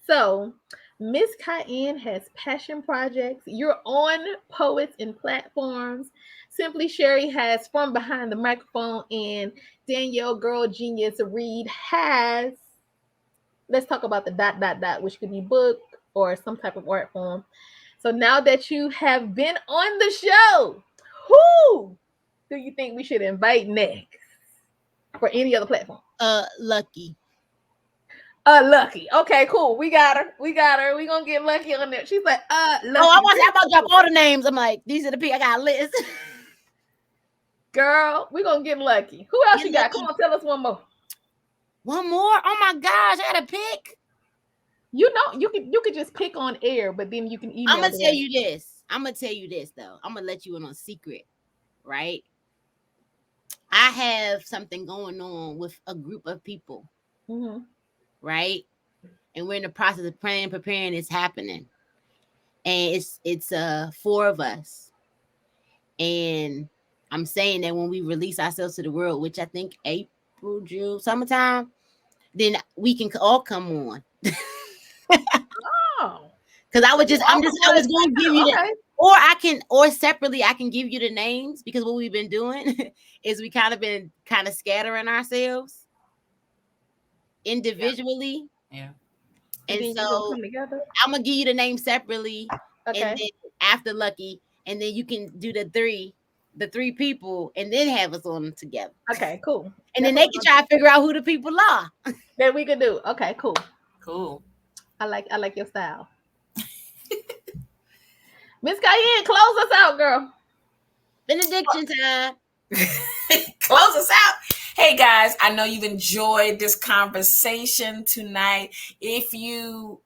So Miss Cayenne has passion projects. You're on Poets and Platforms. Simply Sherry has From Behind the Microphone, and Danielle Girl Genius Reed has, let's talk about the ... which could be book or some type of art form. So now that you have been on the show, who do you think we should invite next for any other platform? Lucky. Lucky. Okay, cool. We got her. We gonna get Lucky on there. She's like, Lucky. I'm about to drop all the names. I'm like, these are the people I got a list. Girl, we gonna get Lucky. Who else you got? Come on, tell us one more. One more? Oh my gosh, I gotta pick. You know, you could just pick on air, but then you can email. I'm gonna tell you this. Though. I'm gonna let you in on secret, right? I have something going on with a group of people, right? And we're in the process of planning, preparing. It's happening, and it's 4 of us. And I'm saying that when we release ourselves to the world, which I think April, June, summertime, then we can all come on. Because I was going to give you that, or separately, I can give you the names, because what we've been doing is we been scattering ourselves individually. Yeah. And so I'm gonna give you the name separately, and then after Lucky, and then you can do the three people, and then have us on them together. Okay, cool. And then they can try to figure out who the people are. That we can do. Okay, cool. Cool. I like your style. Miss Cayenne, close us out, girl. Benediction time. Close us out. Hey guys, I know you've enjoyed this conversation tonight. If you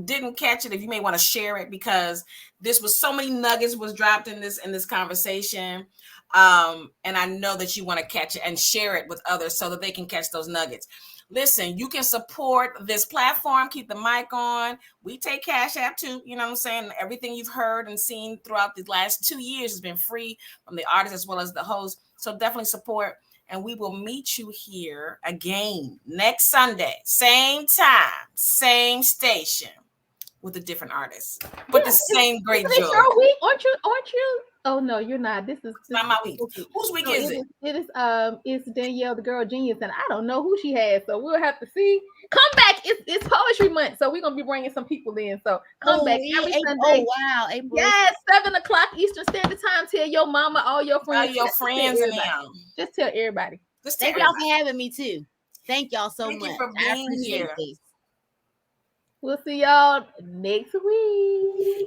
didn't catch it, if you may want to share it, because this was so many nuggets was dropped in this conversation. And I know that you want to catch it and share it with others so that they can catch those nuggets. Listen, you can support this platform. Keep the mic on. We take Cash App too. You know what I'm saying? Everything you've heard and seen throughout the last 2 years has been free from the artist as well as the host. So definitely support. And we will meet you here again next Sunday. Same time, same station, with a different artist. But the same great joy. Your week? Aren't you? Oh no, you're not. This is not my week. Whose week is it? It's Danielle the Girl Genius, and I don't know who she has, so we'll have to see. Come back. It's Poetry Month, so we're gonna be bringing some people in. So come back every Sunday. Oh wow, April. Yes, 7:00 Eastern Standard Time. Tell your mama, all your friends, and them. Just tell everybody. Thank y'all for having me too. Thank y'all so much. Thank you for being here. We'll see y'all next week.